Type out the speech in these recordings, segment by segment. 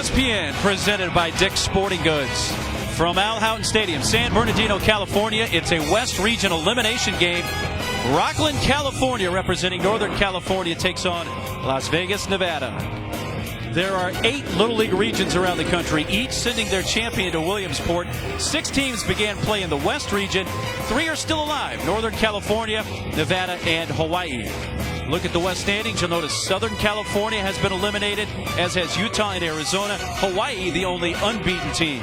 ESPN, presented by Dick's Sporting Goods. From Al Houghton Stadium, San Bernardino, California, it's a West Region elimination game. Rocklin, California, representing Northern California, takes on Las Vegas, Nevada. There are 8 Little League regions around the country, each sending their champion to Williamsport. 6 teams began play in the West region. 3 are still alive: Northern California, Nevada, and Hawaii. Look at the West standings. You'll notice Southern California has been eliminated, as has Utah and Arizona. Hawaii, the only unbeaten team.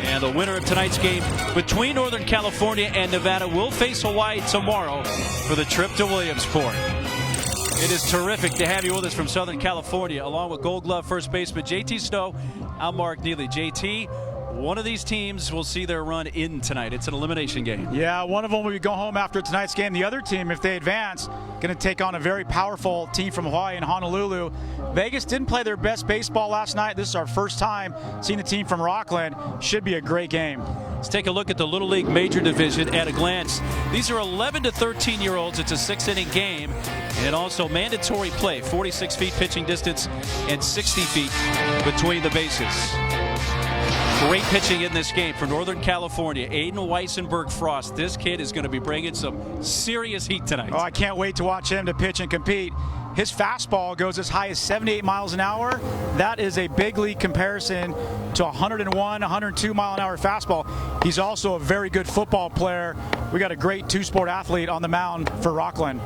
And the winner of tonight's game between Northern California and Nevada will face Hawaii tomorrow for the trip to Williamsport. It is terrific to have you with us from Southern California, along with Gold Glove first baseman JT Snow. I'm Mark Neely. JT, one of these teams will see their run in tonight. It's an elimination game. Yeah, one of them will go home after tonight's game. The other team, if they advance, going to take on a very powerful team from Hawaii in Honolulu. Vegas didn't play their best baseball last night. This is our first time seeing a team from Rocklin. Should be a great game. Let's take a look at the Little League Major Division at a glance. These are 11 to 13-year-olds. It's a 6-inning game, and also mandatory play, 46 feet pitching distance and 60 feet between the bases. Great pitching in this game for Northern California. Aiden Weissenberg-Frost. This kid is going to be bringing some serious heat tonight. Oh, I can't wait to watch him to pitch and compete. His fastball goes as high as 78 miles an hour. That is a big league comparison to 101, 102 mile an hour fastball. He's also a very good football player. We got a great two-sport athlete on the mound for Rocklin.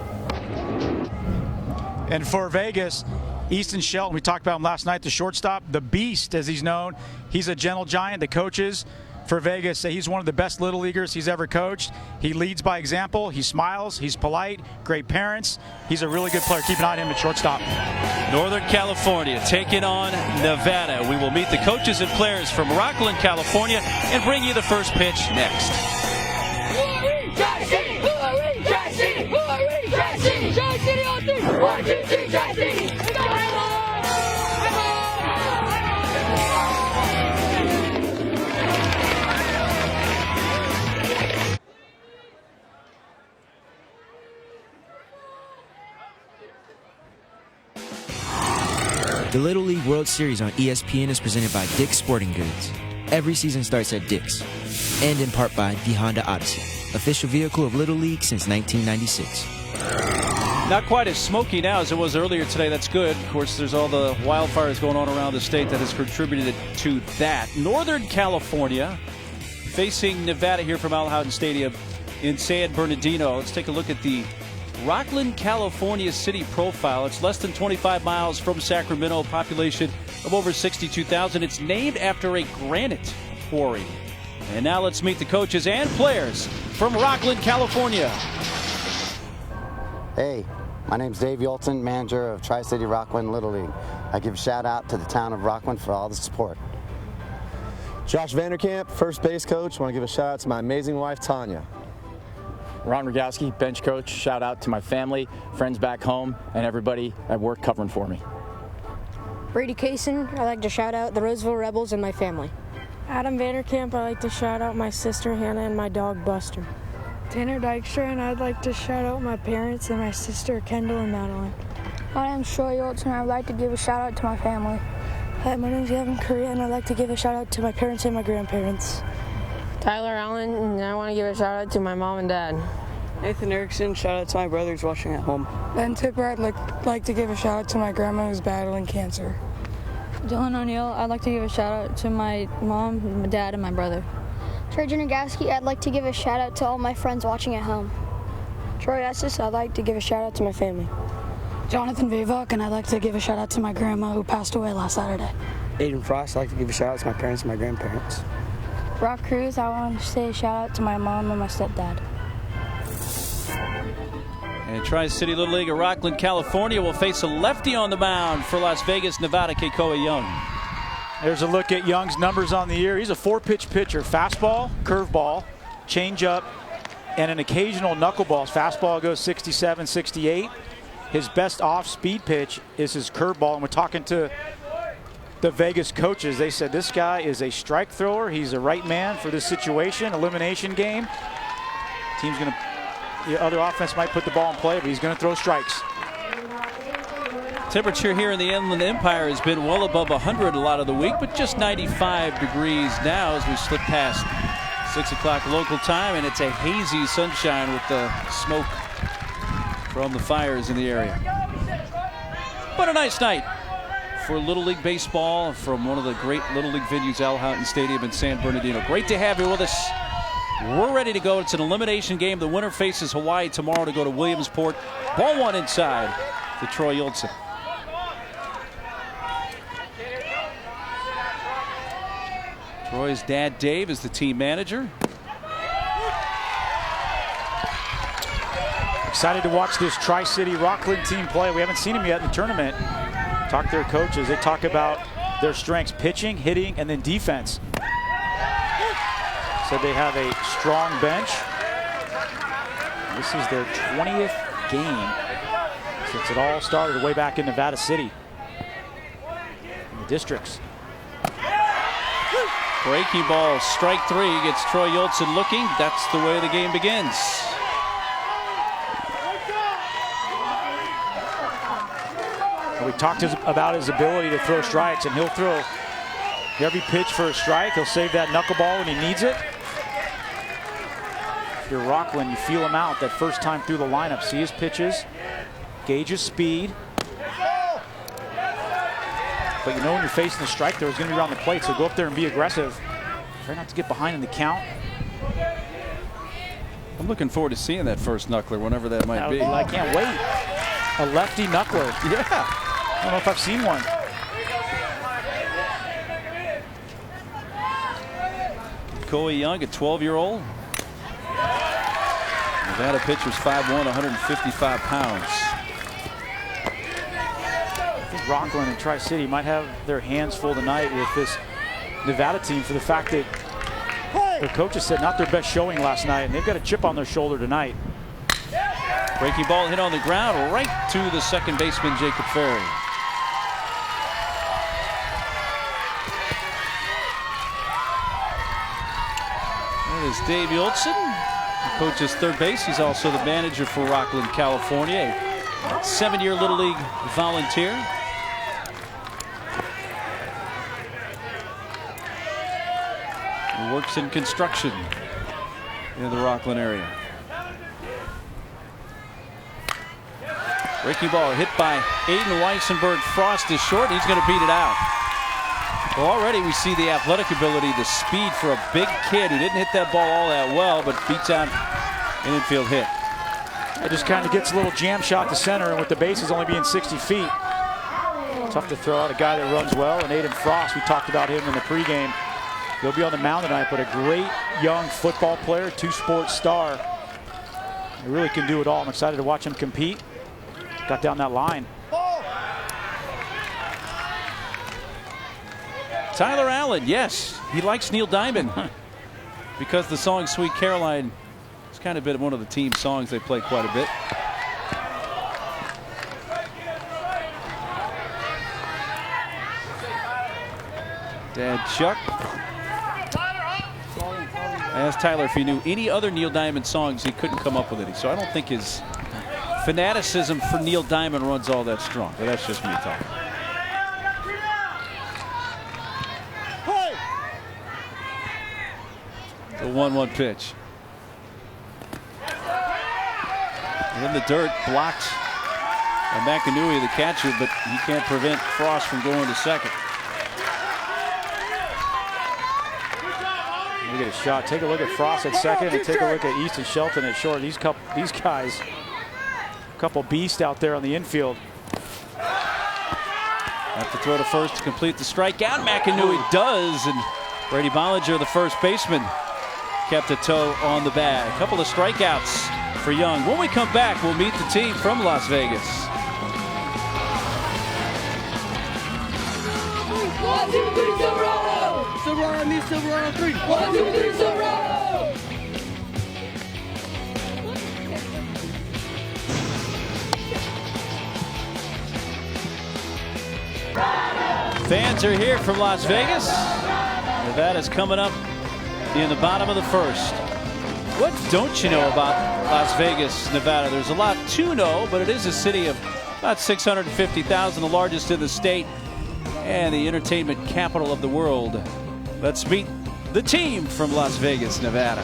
And for Vegas, Easton Shelton, we talked about him last night, the shortstop, the Beast as he's known. He's a gentle giant. The coaches for Vegas say he's one of the best Little Leaguers he's ever coached. He leads by example. He smiles. He's polite. Great parents. He's a really good player. Keep an eye on him at shortstop. Northern California taking on Nevada. We will meet the coaches and players from Rocklin, California, and bring you the first pitch next. Tri-City! Tri-City! Tri-City! Tri-City on 3! 1, 2, 3, Tri-City! The Little League World Series on ESPN is presented by Dick's Sporting Goods. Every season starts at Dick's, and in part by the Honda Odyssey, official vehicle of Little League since 1996. Not quite as smoky now as it was earlier today. That's good. Of course, there's all the wildfires going on around the state that has contributed to that. Northern California facing Nevada here from Al Houghton Stadium in San Bernardino. Let's take a look at the Rocklin, California city profile. It's less than 25 miles from Sacramento, population of over 62,000. It's named after a granite quarry. And now let's meet the coaches and players from Rocklin, California. Hey, my name's Dave Yolton, manager of Tri-City Rocklin Little League. I give a shout out to the town of Rocklin for all the support. Josh Vanderkamp, first base coach. I want to give a shout out to my amazing wife, Tanya. Ron Rogowski, bench coach. Shout out to my family, friends back home, and everybody at work covering for me. Brady Kaysen, I'd like to shout out the Roseville Rebels and my family. Adam Vanderkamp, I'd like to shout out my sister Hannah and my dog Buster. Tanner Dykstra, and I'd like to shout out my parents and my sister Kendall and Madeline. My name's Troy Yoltz, and I'd like to give a shout out to my family. Hi, my name's Evan Correa, and I'd like to give a shout out to my parents and my grandparents. Tyler Allen, and I want to give a shout out to my mom and dad. Nathan Erickson, shout out to my brothers watching at home. Ben Tipper, I'd like to give a shout out to my grandma who's battling cancer. Dylan O'Neill, I'd like to give a shout out to my mom, my dad, and my brother. Trajan Nagowski, I'd like to give a shout out to all my friends watching at home. Troy Estes, I'd like to give a shout out to my family. Jonathan Vivok, and I'd like to give a shout out to my grandma who passed away last Saturday. Aiden Frost, I'd like to give a shout out to my parents and my grandparents. Rock Cruz, I want to say a shout out to my mom and my stepdad. And Tri-City Little League of Rocklin, California will face a lefty on the mound for Las Vegas, Nevada, Keikoa Young. There's a look at Young's numbers on the year. He's a 4-pitch pitcher: fastball, curveball, changeup, and an occasional knuckleball. His fastball goes 67, 68. His best off-speed pitch is his curveball. And we're talking to the Vegas coaches. They said this guy is a strike thrower. He's the right man for this situation, elimination game. Team's going to, the other offense might put the ball in play, but he's going to throw strikes. Temperature here in the Inland Empire has been well above 100 a lot of the week, but just 95 degrees now as we slip past 6 o'clock local time, and it's a hazy sunshine with the smoke from the fires in the area. But a nice night for Little League baseball from one of the great Little League venues, Al Houghton Stadium in San Bernardino. Great to have you with us. We're ready to go. It's an elimination game. The winner faces Hawaii tomorrow to go to Williamsport. Ball one inside to Troy Yultsen. Troy's dad, Dave, is the team manager. Excited to watch this Tri-City Rocklin team play. We haven't seen them yet in the tournament. Talk to their coaches. They talk about their strengths: pitching, hitting, and then defense. Said they have a strong bench. This is their 20th game since it all started way back in Nevada City. In the districts. Breaking ball, strike three, gets Troy Yultsen looking. That's the way the game begins. And we talked about his ability to throw strikes, and he'll throw every pitch for a strike. He'll save that knuckleball when he needs it. If you're Rocklin, you feel him out that first time through the lineup. See his pitches, gauge his speed. But you know when you're facing the strike there, it's going to be around the plate, so go up there and be aggressive. Try not to get behind in the count. I'm looking forward to seeing that first knuckler, whenever that might be. I can't wait. A lefty knuckler. Yeah. I don't know if I've seen one. Coy Young, a 12-year-old. Nevada pitcher's 5'1", 155 pounds. Rocklin and Tri-City might have their hands full tonight with this Nevada team for the fact that their coaches said not their best showing last night, and they've got a chip on their shoulder tonight. Breaking ball hit on the ground right to the second baseman, Jacob Ferry. That is Dave Yultsen, who coaches third base. He's also the manager for Rocklin, California, a 7-year Little League volunteer. He works in construction in the Rocklin area. Breaking ball hit by Aiden Weissenberg. Frost is short. He's going to beat it out. Well, already we see the athletic ability, the speed for a big kid who didn't hit that ball all that well, but beats out an infield hit. It just kind of gets a little jam shot to center, and with the bases only being 60 feet, tough to throw out a guy that runs well. And Aiden Frost, we talked about him in the pregame. He'll be on the mound tonight, but a great young football player, two-sport star. He really can do it all. I'm excited to watch him compete. Got down that line. Tyler Allen, yes, he likes Neil Diamond because the song Sweet Caroline has kind of been one of the team songs they play quite a bit. Dad Chuck. I asked Tyler if he knew any other Neil Diamond songs. He couldn't come up with any, so I don't think his fanaticism for Neil Diamond runs all that strong, but that's just me talking. The 1-1 pitch. And in the dirt, blocked by McAnooey, the catcher, but he can't prevent Frost from going to second. We get a shot. Take a look at Frost at second, and take a look at Easton Shelton at short. These guys, a couple beasts out there on the infield. Have to throw to first to complete the strikeout. McAnooey does, and Brady Bollinger, the first baseman, kept a toe on the bag. A couple of strikeouts for Young. When we come back, we'll meet the team from Las Vegas. 1, 2, 3, Silverado! Silverado meets Silverado 3. 1, 2, 3, Silverado! Fans are here from Las Vegas. Nevada's coming up in the bottom of the first. What don't you know about Las Vegas, Nevada? There's a lot to know, but it is a city of About 650,000, the largest in the state and the entertainment capital of the world. Let's meet the team from Las Vegas, Nevada.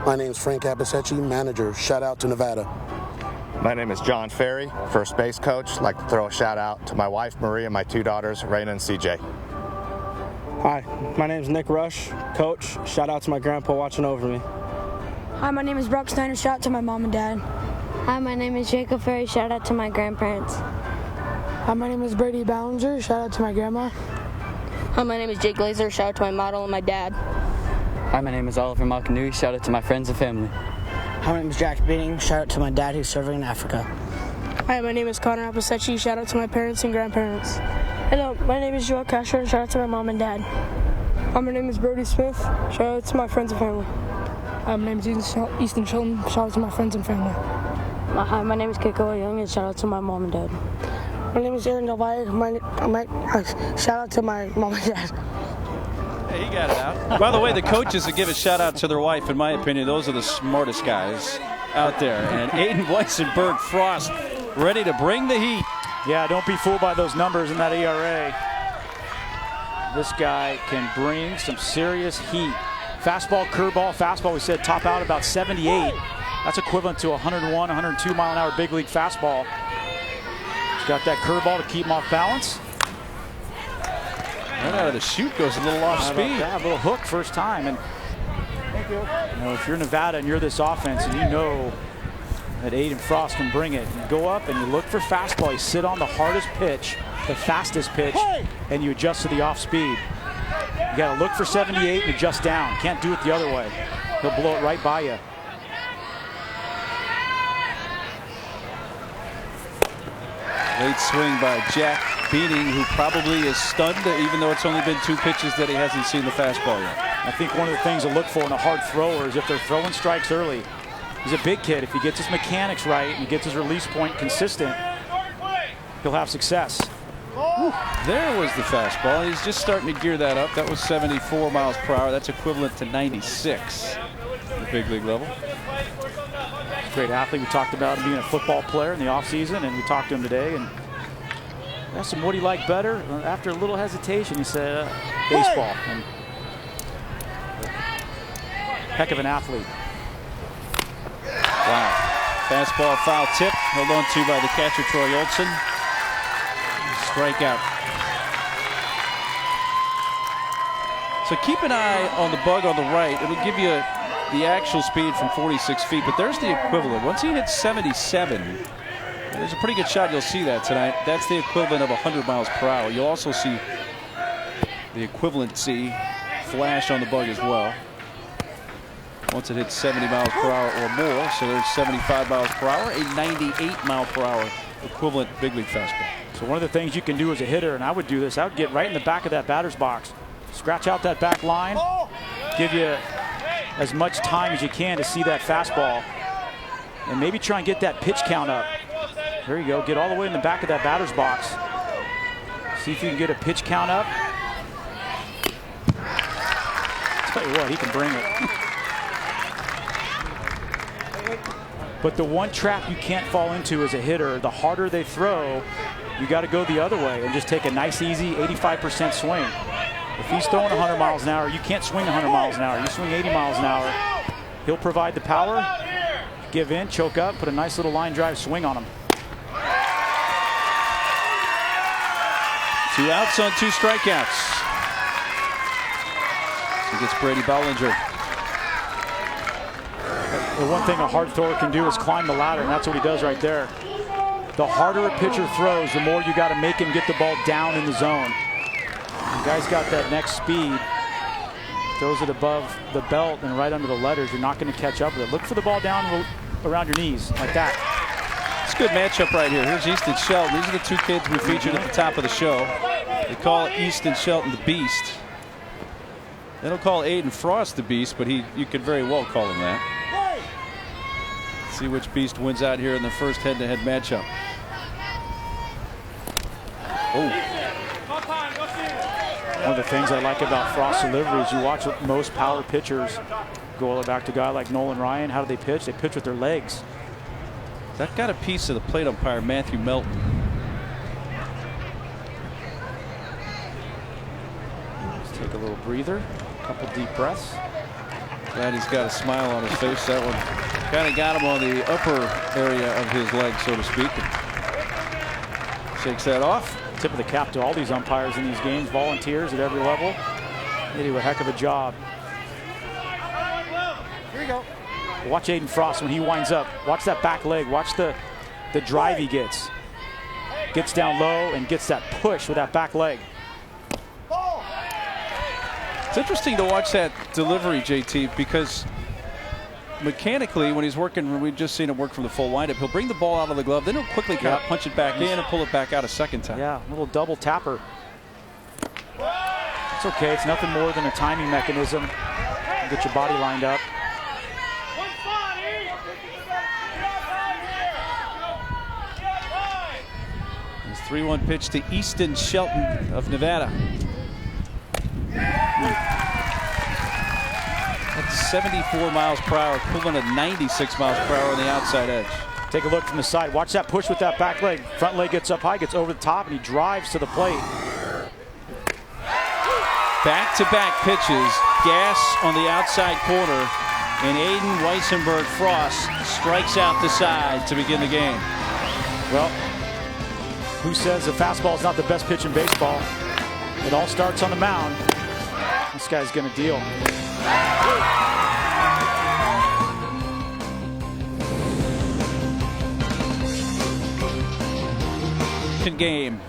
My name is Frank Abisetti, manager. Shout out to Nevada. My name is John Ferry, first base coach. I'd like to throw a shout out to my wife Maria and my 2 daughters, Raina and CJ. Hi, my name is Nick Rush, coach. Shout out to my grandpa watching over me. Hi, my name is Brock Snyder. Shout out to my mom and dad. Hi, my name is Jacob Ferry. Shout out to my grandparents. Hi, my name is Brady Ballinger. Shout out to my grandma. Hi, my name is Jake Glazer. Shout out to my model and my dad. Hi, my name is Oliver Malkanui. Shout out to my friends and family. Hi, my name is Jack Beating. Shout out to my dad who's serving in Africa. Hi, my name is Connor Apisechi. Shout out to my parents and grandparents. Hello, my name is Joel Castro, and shout out to my mom and dad. Hi, my name is Brody Smith. Shout out to my friends and family. Hi, my name is Easton Chilton. Shout out to my friends and family. Hi, my name is Keiko Young, and shout out to my mom and dad. My name is Aaron Del Valle. Shout out to my mom and dad. Hey, he got it out. By the way, the coaches that give a shout out to their wife, in my opinion, those are the smartest guys out there. And Aiden Weissenberg Frost ready to bring the heat. Yeah, don't be fooled by those numbers in that ERA. This guy can bring some serious heat. Fastball, curveball, fastball, we said top out about 78. That's equivalent to 101, 102 mile an hour big league fastball. He's got that curveball to keep him off balance. Right out of the chute goes a little off speed. Yeah, a little hook first time. And you know, if you're Nevada and you're this offense and you know that Aiden Frost can bring it, you go up and you look for fastball. You sit on the hardest pitch, the fastest pitch, and you adjust to the off speed. You got to look for 78 and adjust down. Can't do it the other way. He'll blow it right by you. Late swing by Jack Beating, who probably is stunned, even though it's only been 2 pitches that he hasn't seen the fastball yet. I think one of the things to look for in a hard thrower is if they're throwing strikes early. He's a big kid. If he gets his mechanics right and he gets his release point consistent, he'll have success. Whew, there was the fastball. He's just starting to gear that up. That was 74 miles per hour. That's equivalent to 96 at the big league level. Great athlete. We talked about him being a football player in the offseason, and we talked to him today and asked him what he liked better. After a little hesitation, he said baseball. And heck of an athlete. Wow. Fastball foul tip held on to by the catcher Troy Olson. Strikeout. So keep an eye on the bug on the right. It'll give you the actual speed from 46 feet, but there's the equivalent. Once he hits 77, there's a pretty good shot you'll see that tonight. That's the equivalent of 100 miles per hour. You'll also see the equivalency flash on the bug as well. Once it hits 70 miles per hour or more, so there's 75 miles per hour, a 98 mile per hour equivalent big league fastball. So one of the things you can do as a hitter, and I would do this, I would get right in the back of that batter's box, scratch out that back line, give you as much time as you can to see that fastball, and maybe try and get that pitch count up. There you go. Get all the way in the back of that batter's box. See if you can get a pitch count up. Tell you what, he can bring it. But the one trap you can't fall into as a hitter, the harder they throw, you got to go the other way and just take a nice, easy 85% swing. If he's throwing 100 miles an hour, you can't swing 100 miles an hour. You swing 80 miles an hour. He'll provide the power, give in, choke up, put a nice little line drive swing on him. 2 outs on 2 strikeouts. He gets Brady Ballinger. The one thing a hard thrower can do is climb the ladder, and that's what he does right there. The harder a pitcher throws, the more you got to make him get the ball down in the zone. The guy's got that next speed, throws it above the belt and right under the letters. You're not going to catch up with it. Look for the ball down around your knees, like that. It's a good matchup right here. Here's Easton Shelton. These are the 2 kids we featured at the top of the show. They call Easton Shelton the Beast. They don't call Aiden Frost the Beast, but you could very well call him that. Let's see which Beast wins out here in the first head-to-head matchup. Oh. One of the things I like about Frost's delivery is you watch most power pitchers, go back to a guy like Nolan Ryan. How do they pitch? They pitch with their legs. That got a piece of the plate umpire, Matthew Melton. Let's take a little breather, a couple deep breaths. Glad he's got a smile on his face. That one kind of got him on the upper area of his leg, so to speak. Shakes that off. Tip of the cap to all these umpires in these games, volunteers at every level. They do a heck of a job. Here we go. Watch Aiden Frost when he winds up. Watch that back leg. Watch the drive he gets. Gets down low and gets that push with that back leg. It's interesting to watch that delivery, JT, because mechanically, when he's working, we've just seen him work from the full windup, he'll bring the ball out of the glove, then he'll quickly kind of punch it back in and pull it back out a second time. Yeah, a little double tapper. It's okay. It's nothing more than a timing mechanism. Get your body lined up. His 3-1 pitch to Easton Shelton of Nevada. That's 74 miles per hour, equivalent of 96 miles per hour on the outside edge. Take a look from the side. Watch that push with that back leg. Front leg gets up high, gets over the top, and he drives to the plate. Back-to-back pitches, gas on the outside corner, and Aiden Weissenberg Frost strikes out the side to begin the game. Well, who says a fastball is not the best pitch in baseball? It all starts on the mound. This guy's going to deal. Game.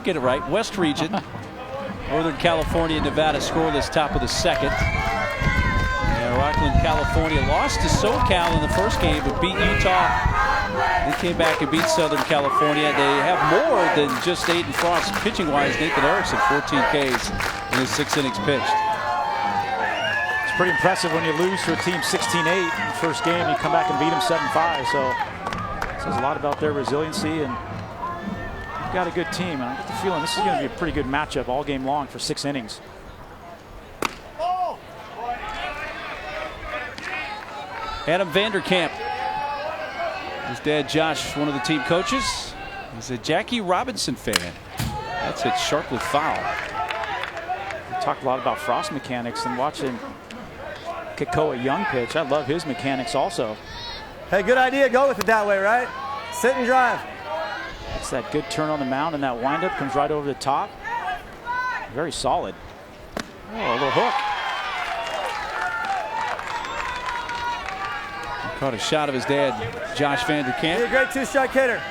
Get it right, West region. Northern California, Nevada scoreless, top of the second. And Rocklin, California lost to SoCal in the first game, but beat Utah. They came back and beat Southern California. They have more than just Aiden Frost pitching-wise. Nathan Erickson, 14 Ks in his 6 innings pitched. It's pretty impressive when you lose to a team 16-8 in the first game. You come back and beat them 7-5. So it says a lot about their resiliency, and you've got a good team. And I get the feeling this is going to be a pretty good matchup all game long for 6 innings. Adam Vanderkamp. His dad, Josh, one of the team coaches. He's a Jackie Robinson fan. That's hit sharply foul. We talked a lot about Frost mechanics, and watching Kekoa Young pitch, I love his mechanics also. Hey, good idea. Go with it that way, right? Sit and drive. It's that good turn on the mound, and that windup comes right over the top. Very solid. Oh, a little hook. Caught a shot of his dad, Josh Vanderkamp. You're a great 2-strike hitter.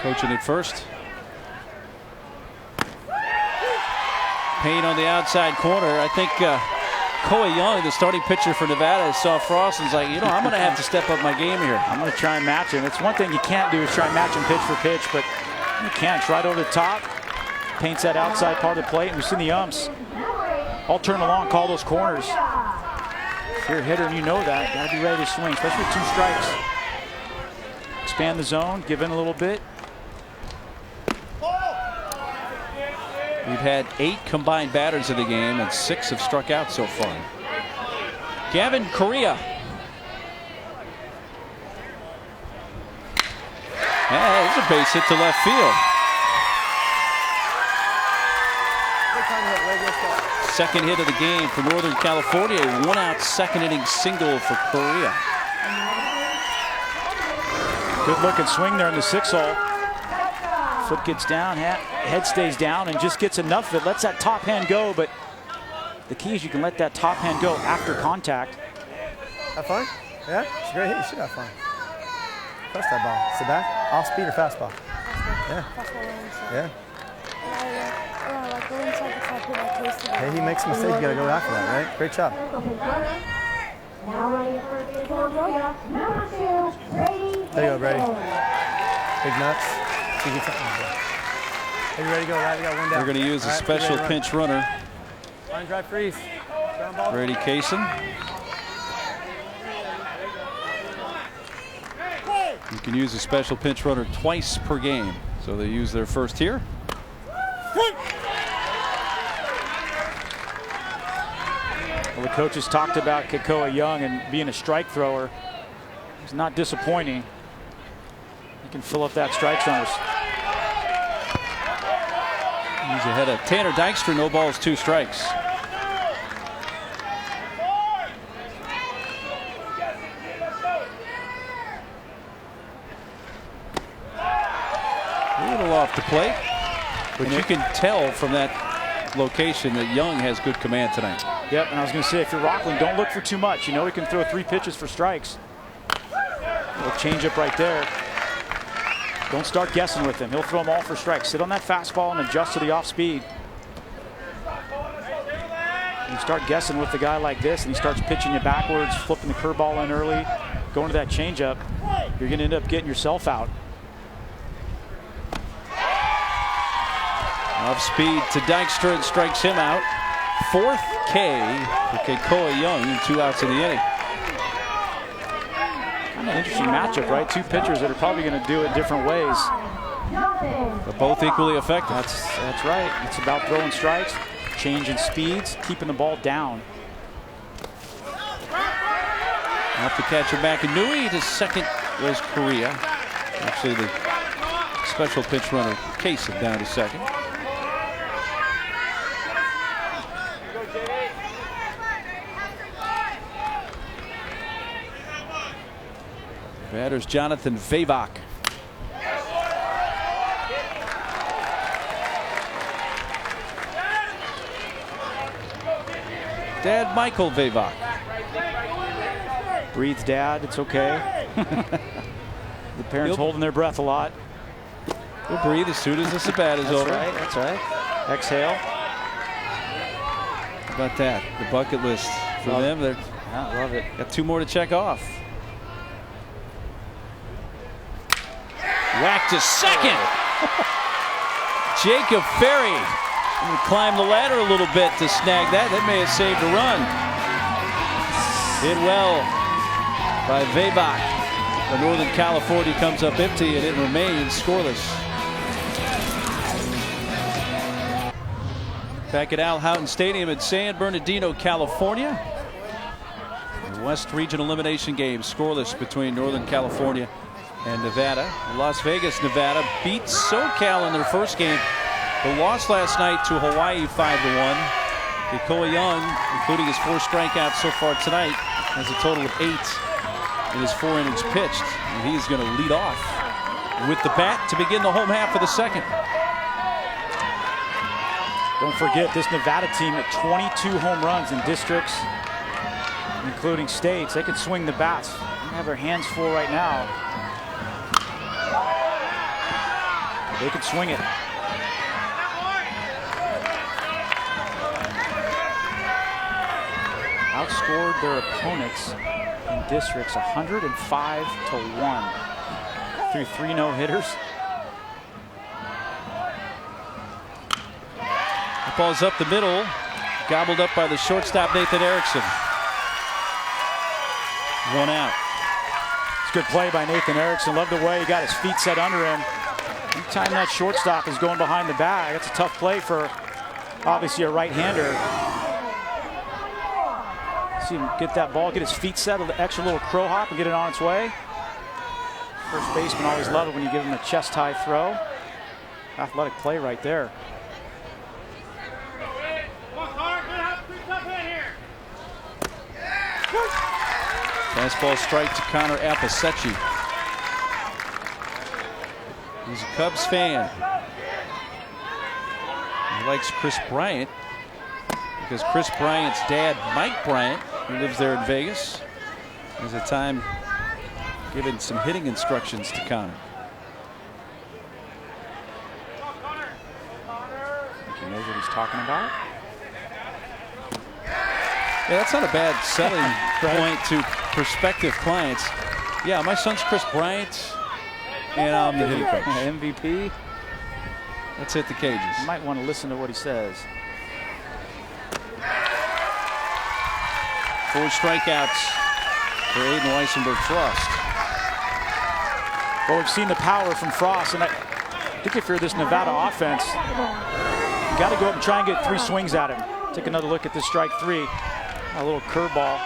Coaching at first. Payne on the outside corner. I think Koa Young, the starting pitcher for Nevada, saw Frost and was like, you know, I'm going to have to step up my game here. I'm going to try and match him. It's one thing you can't do is try and match him pitch for pitch, but you can't. It's right over the top. Paints that outside part of the plate. We've seen the umps all turn along, call those corners. If you're a hitter and you know that, got to be ready to swing, especially with 2 strikes. Expand the zone, give in a little bit. We've had 8 combined batters of the game, and 6 have struck out so far. Gavin Correa. There's a base hit to left field. Second hit of the game for Northern California. 1-out second inning single for Correa. Good looking swing there in the 6-hole. Foot gets down, head stays down, and just gets enough of it. Lets that top hand go, but the key is you can let that top hand go after contact. Have fun? Yeah? It's a great hit. You should have fun. Press that ball. Sit back. Off speed or fastball? Yeah. Yeah. Hey, he makes a mistake. You got to go after that, right? Great job. There you go, Brady. Big nuts. Are you ready to go? Right, we got one down. We're going to use a special pinch runner. Line drive freeze. Brady Kaysen. You can use a special pinch runner twice per game. So they use their first here. Well, the coaches talked about Kekoa Young and being a strike thrower. He's not disappointing. He can fill up that strike zone. He's ahead of Tanner Dykstra. No balls, 2 strikes. A little off the plate, but you can tell from that location that Young has good command tonight. Yep, and I was going to say, if you're Rocklin, don't look for too much. You know he can throw 3 pitches for strikes. Little change up right there. Don't start guessing with him. He'll throw them all for strikes. Sit on that fastball and adjust to the off speed. You start guessing with a guy like this and he starts pitching you backwards, flipping the curveball in early, going to that changeup, you're going to end up getting yourself out. Off speed to Dykstra and strikes him out. 4th K for Kekoa Young and 2 outs in the inning. Kind of interesting matchup, right? 2 pitchers that are probably going to do it different ways. But both equally effective. That's right. It's about throwing strikes, changing speeds, keeping the ball down. Off the catcher McAnooey. To second was Correa. Actually, the special pitch runner Kasem down to second. Batter's Jonathan Vavok. Dad Michael Vavok. Breathe, Dad. It's okay. The parents holding their breath a lot. He'll breathe as soon as this at bat is over. Right, that's right. Exhale. How about that? The bucket list for them. I love it. Got 2 more to check off. Whack to second. Jacob Ferry going to climb the ladder a little bit to snag that. That may have saved a run. Did well by Vavok. But Northern California comes up empty and it remains scoreless. Back at Al Houghton Stadium in San Bernardino, California. The West Regional Elimination Game scoreless between Northern California and Nevada. Las Vegas, Nevada beat SoCal in their first game, but lost last night to Hawaii 5-1. Kekoa Young, including his 4 strikeouts so far tonight, has a total of 8 in his 4 innings pitched. And he is going to lead off with the bat to begin the home half of the second. Don't forget this Nevada team at 22 home runs in districts, including states. They could swing the bats. They have their hands full right now. They could swing it. Outscored their opponents in districts 105-1 through 3 no-hitters. The ball's up the middle, gobbled up by the shortstop Nathan Erickson. 1 out. It's a good play by Nathan Erickson. Love the way he got his feet set under him. Anytime that shortstop is going behind the bag, that's a tough play for obviously a right-hander. See him get that ball, get his feet set, an extra little crow hop and get it on its way. First baseman always love it when you give him a chest-high throw. Athletic play right there. Fastball strike to Connor Appicetti. He's a Cubs fan. He likes Chris Bryant because Chris Bryant's dad, Mike Bryant, who lives there in Vegas, has a time giving some hitting instructions to Connor. I think he knows what he's talking about. Yeah, that's not a bad selling point to prospective clients. Yeah, my son's Chris Bryant, and I'm the hitting coach. MVP. Let's hit the cages. You might want to listen to what he says. 4 strikeouts for Aiden Weissenberg-Frost. Well, we've seen the power from Frost, and I think if you're this Nevada offense, you got to go up and try and get 3 swings at him. Take another look at this strike 3. A little curveball.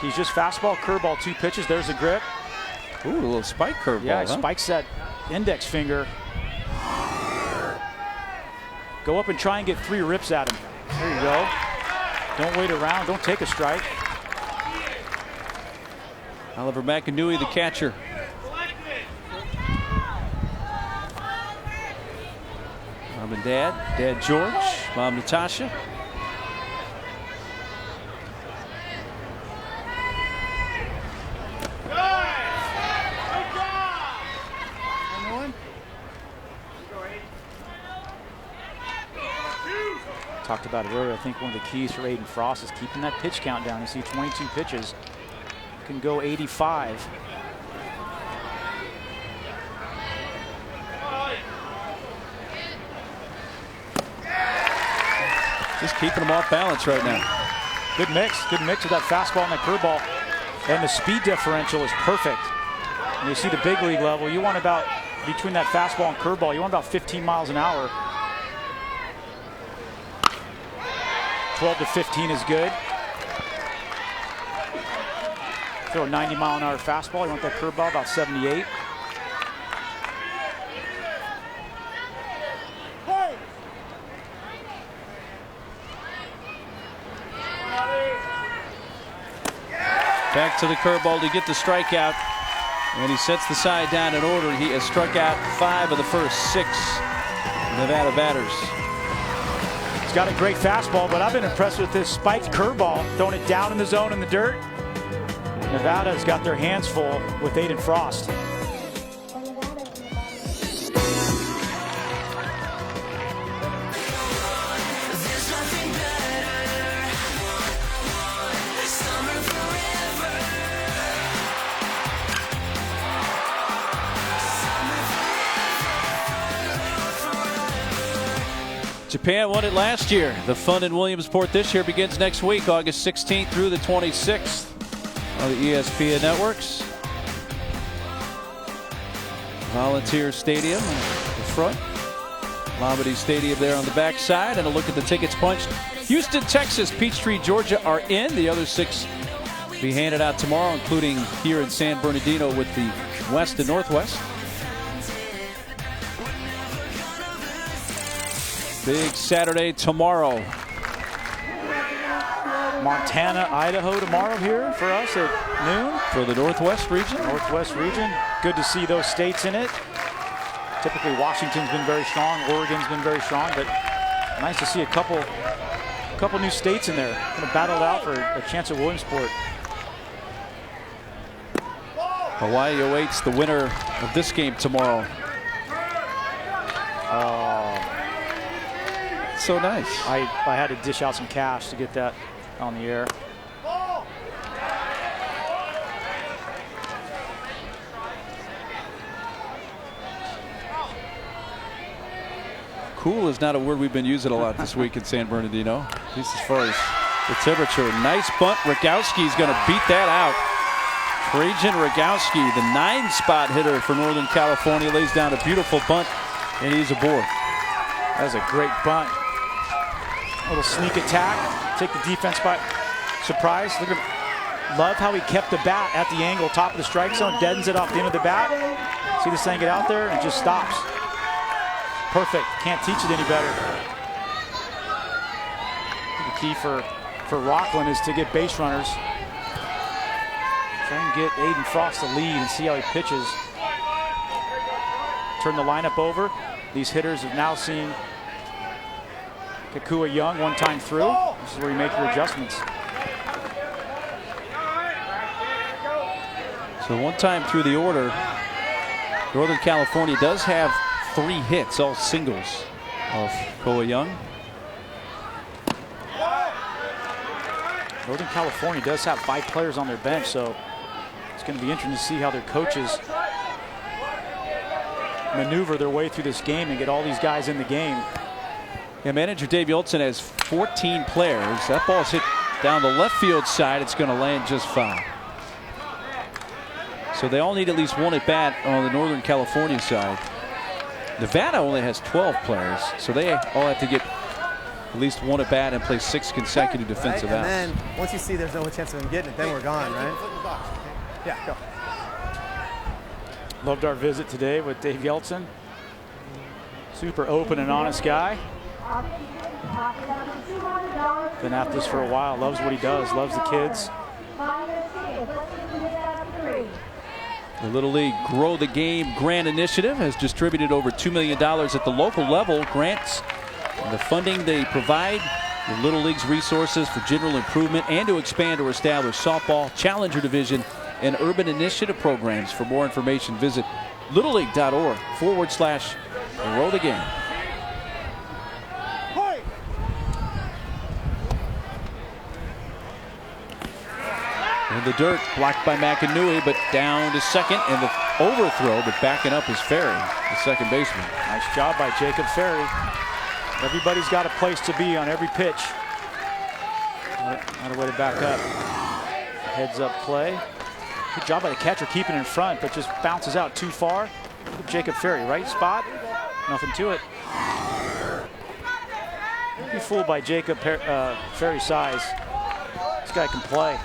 He's just fastball, curveball, 2 pitches. There's a grip. Ooh, a little spike curveball. Yeah, he spikes that index finger. Go up and try and get 3 rips at him. There you go. Don't wait around. Don't take a strike. Oliver McAnewey, the catcher. Mom and Dad George, Mom Natasha. Talked about it earlier. I think one of the keys for Aiden Frost is keeping that pitch count down. You see 22 pitches. Can go 85. Just keeping them off balance right now. Good mix of that fastball and that curveball. And the speed differential is perfect. And you see the big league level, you want about, between that fastball and curveball, you want about 15 miles an hour. 12 to 15 is good. Throw a 90-mile-an-hour fastball. You want that curveball about 78. Back to the curveball to get the strikeout. And he sets the side down in order. He has struck out 5 of the first 6 Nevada batters. He's got a great fastball, but I've been impressed with this spiked curveball, throwing it down in the zone in the dirt. Nevada's got their hands full with Aiden Frost. Japan won it last year. The fun in Williamsport this year begins next week, August 16th through the 26th on the ESPN networks. Volunteer Stadium in the front. Lombardi Stadium there on the backside. And a look at the tickets punched. Houston, Texas, Peachtree, Georgia are in. The other 6 be handed out tomorrow, including here in San Bernardino with the West and Northwest. Big Saturday tomorrow. Montana, Idaho tomorrow here for us at noon. For the Northwest region. Northwest region. Good to see those states in it. Typically Washington's been very strong, Oregon's been very strong, but nice to see a couple new states in there. Going to battle it out for a chance at Williamsport. Hawaii awaits the winner of this game tomorrow. So nice. I had to dish out some cash to get that on the air. Cool is not a word we've been using a lot this week in San Bernardino, at least as far as the temperature. Nice bunt. Rogowski's going to beat that out. Trajan Rogowski, the 9-spot hitter for Northern California, lays down a beautiful bunt, and he's aboard. That's a great bunt. Little sneak attack, take the defense by surprise. Look at, love how he kept the bat at the angle, top of the strike zone, deadens it off the end of the bat. See this thing get out there and just stops. Perfect. Can't teach it any better. The key for Rocklin is to get base runners. Try and get Aiden Frost the lead and see how he pitches. Turn the lineup over. These hitters have now seen Kekua Young one time through. This is where you make your adjustments. So one time through the order, Northern California does have 3 hits, all singles of Koa Young. Northern California does have 5 players on their bench, so it's going to be interesting to see how their coaches maneuver their way through this game and get all these guys in the game. Yeah, manager Dave Yoltson has 14 players. That ball's hit down the left field side. It's going to land just fine. So they all need at least 1 at bat on the Northern California side. Nevada only has 12 players, so they all have to get at least one at bat and play 6 consecutive defensive outs. And then once you see there's no chance of him getting it, then we're gone, right? Yeah, go. Loved our visit today with Dave Yeltsin. Super open and honest guy. Been at this for a while, loves what he does, loves the kids. The Little League Grow the Game Grant Initiative has distributed over $2 million at the local level. Grants and the funding they provide the Little League's resources for general improvement and to expand or establish softball, challenger division, and urban initiative programs. For more information, visit littleleague.org/grow the game. In the dirt, blocked by McInerney, but down to second, and the overthrow, but backing up is Ferry, the second baseman. Nice job by Jacob Ferry. Everybody's got a place to be on every pitch. Not a way to back up. Heads up play. Good job by the catcher keeping in front, but just bounces out too far. Look at Jacob Ferry, right spot, nothing to it. Don't be fooled by Jacob Ferry's size. This guy can play.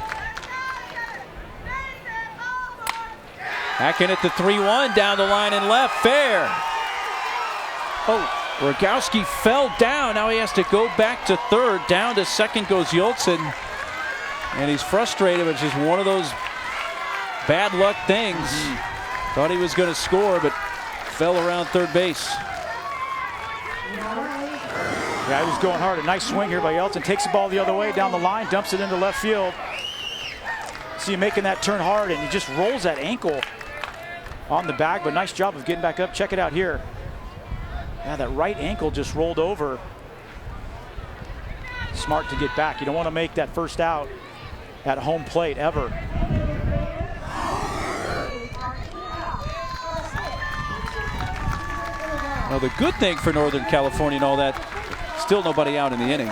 Back in at the 3-1, down the line and left, fair. Oh, Rogowski fell down. Now he has to go back to third. Down to second goes Yultsin. And he's frustrated. It's just one of those bad luck things. Thought he was going to score, but fell around third base. Yeah, he was going hard. A nice swing here by Yeltsin. Takes the ball the other way down the line, dumps it into left field. See him making that turn hard, and he just rolls that ankle on the bag, but nice job of getting back up. Check it out here. Yeah, that right ankle just rolled over. Smart to get back. You don't want to make that first out at home plate ever. Well, the good thing for Northern California and all that, still nobody out in the inning.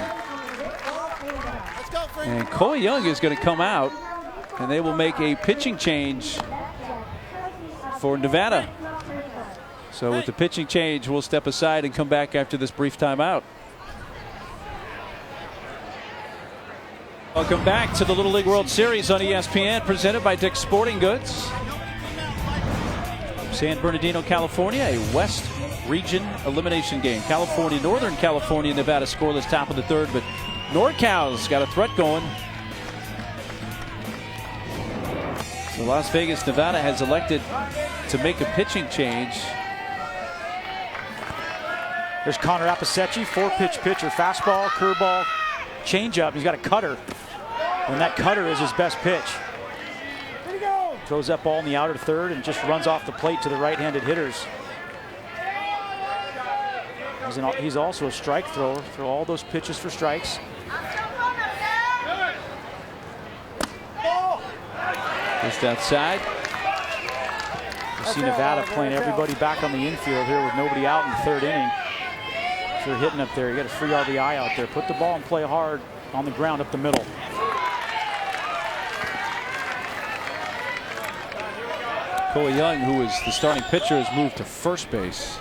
And Cole Young is going to come out, and they will make a pitching change for Nevada. So with the pitching change, we'll step aside and come back after this brief timeout. Welcome back to the Little League World Series on ESPN, presented by Dick's Sporting Goods. San Bernardino, California, a West Region elimination game. California, Northern California, Nevada scoreless, top of the third, but NorCal's got a threat going. So Las Vegas, Nevada has elected to make a pitching change. There's Connor Appicetti, 4-pitch pitcher, fastball, curveball, changeup. He's got a cutter, and that cutter is his best pitch. Throws that ball in the outer third and just runs off the plate to the right-handed hitters. He's also a strike thrower. Throw all those pitches for strikes. Just outside. You see Nevada playing everybody back on the infield here with nobody out in the third inning. If you're hitting up there, you got a free RBI out there. Put the ball and play hard on the ground up the middle. Cole Young, who is the starting pitcher, has moved to first base.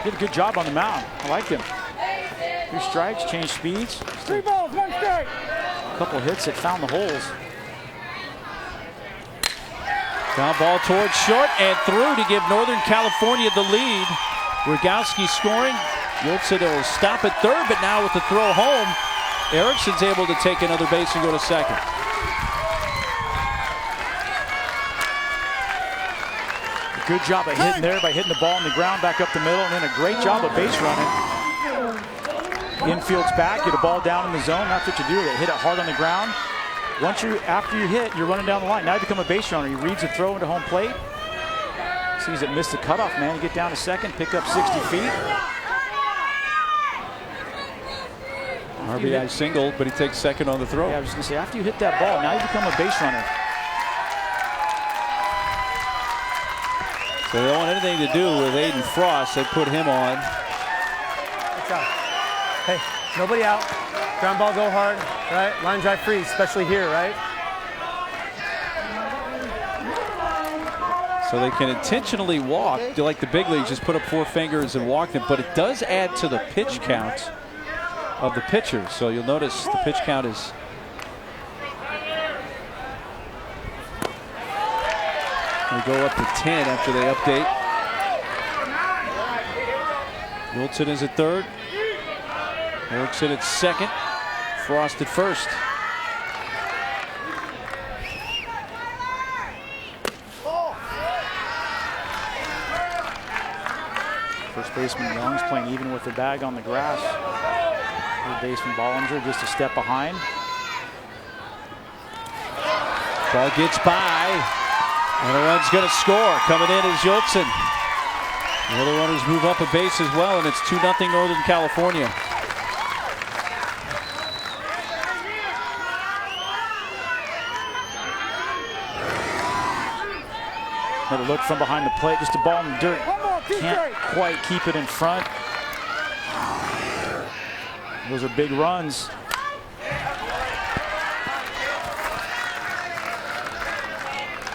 Did a good job on the mound. I like him. 2 strikes, change speeds. 3 balls, 1 strike. A couple hits that found the holes. Ground ball towards short and through to give Northern California the lead. Rogowski scoring. Yultsin will stop at third, but now with the throw home, Erickson's able to take another base and go to second. Good job of hitting there by hitting the ball on the ground back up the middle, and then a great job of base running. Infield's back, get a ball down in the zone. That's what you do. They hit it hard on the ground. After you hit, you're running down the line. Now you become a base runner. He reads the throw into home plate. Sees it miss the cutoff man. You get down to second, pick up 60 feet. RBI single, but he takes second on the throw. Yeah, I was going to say, after you hit that ball, now you become a base runner. So they don't want anything to do with Aiden Frost. They put him on. Good job. Hey, nobody out. Ground ball, go hard, right? Line drive free, especially here, right? So they can intentionally walk, like the big leagues, just put up 4 fingers and walk them, but it does add to the pitch count of the pitchers. So you'll notice the pitch count is going to go up to 10 after they update. Wilson is at third. Erickson at second. Frost at first. First baseman Young's playing even with the bag on the grass. Third baseman Bollinger just a step behind. Ball gets by, and a run's going to score. Coming in is Yultsin. The other runners move up a base as well, and it's 2-0 Northern California. Another look from behind the plate, just a ball in the dirt. Can't quite keep it in front. Those are big runs.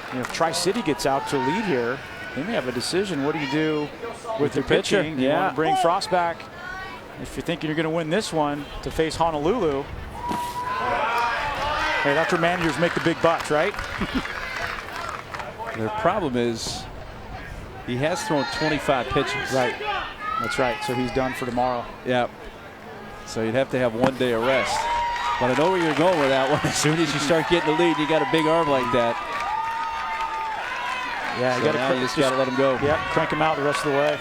You know, if Tri-City gets out to lead here, they may have a decision. What do you do with your pitching? You want to bring Frost back. If you're thinking you're going to win this one to face Honolulu. Hey, that's where managers make the big bucks, right? Their problem is he has thrown 25 pitches. Right. That's right. So he's done for tomorrow. Yeah. So you'd have to have 1 day of rest. But I know where you're going with that one. As soon as you start getting the lead, you got a big arm like that. Yeah, so you just got to let him go. Yep, crank him out the rest of the way.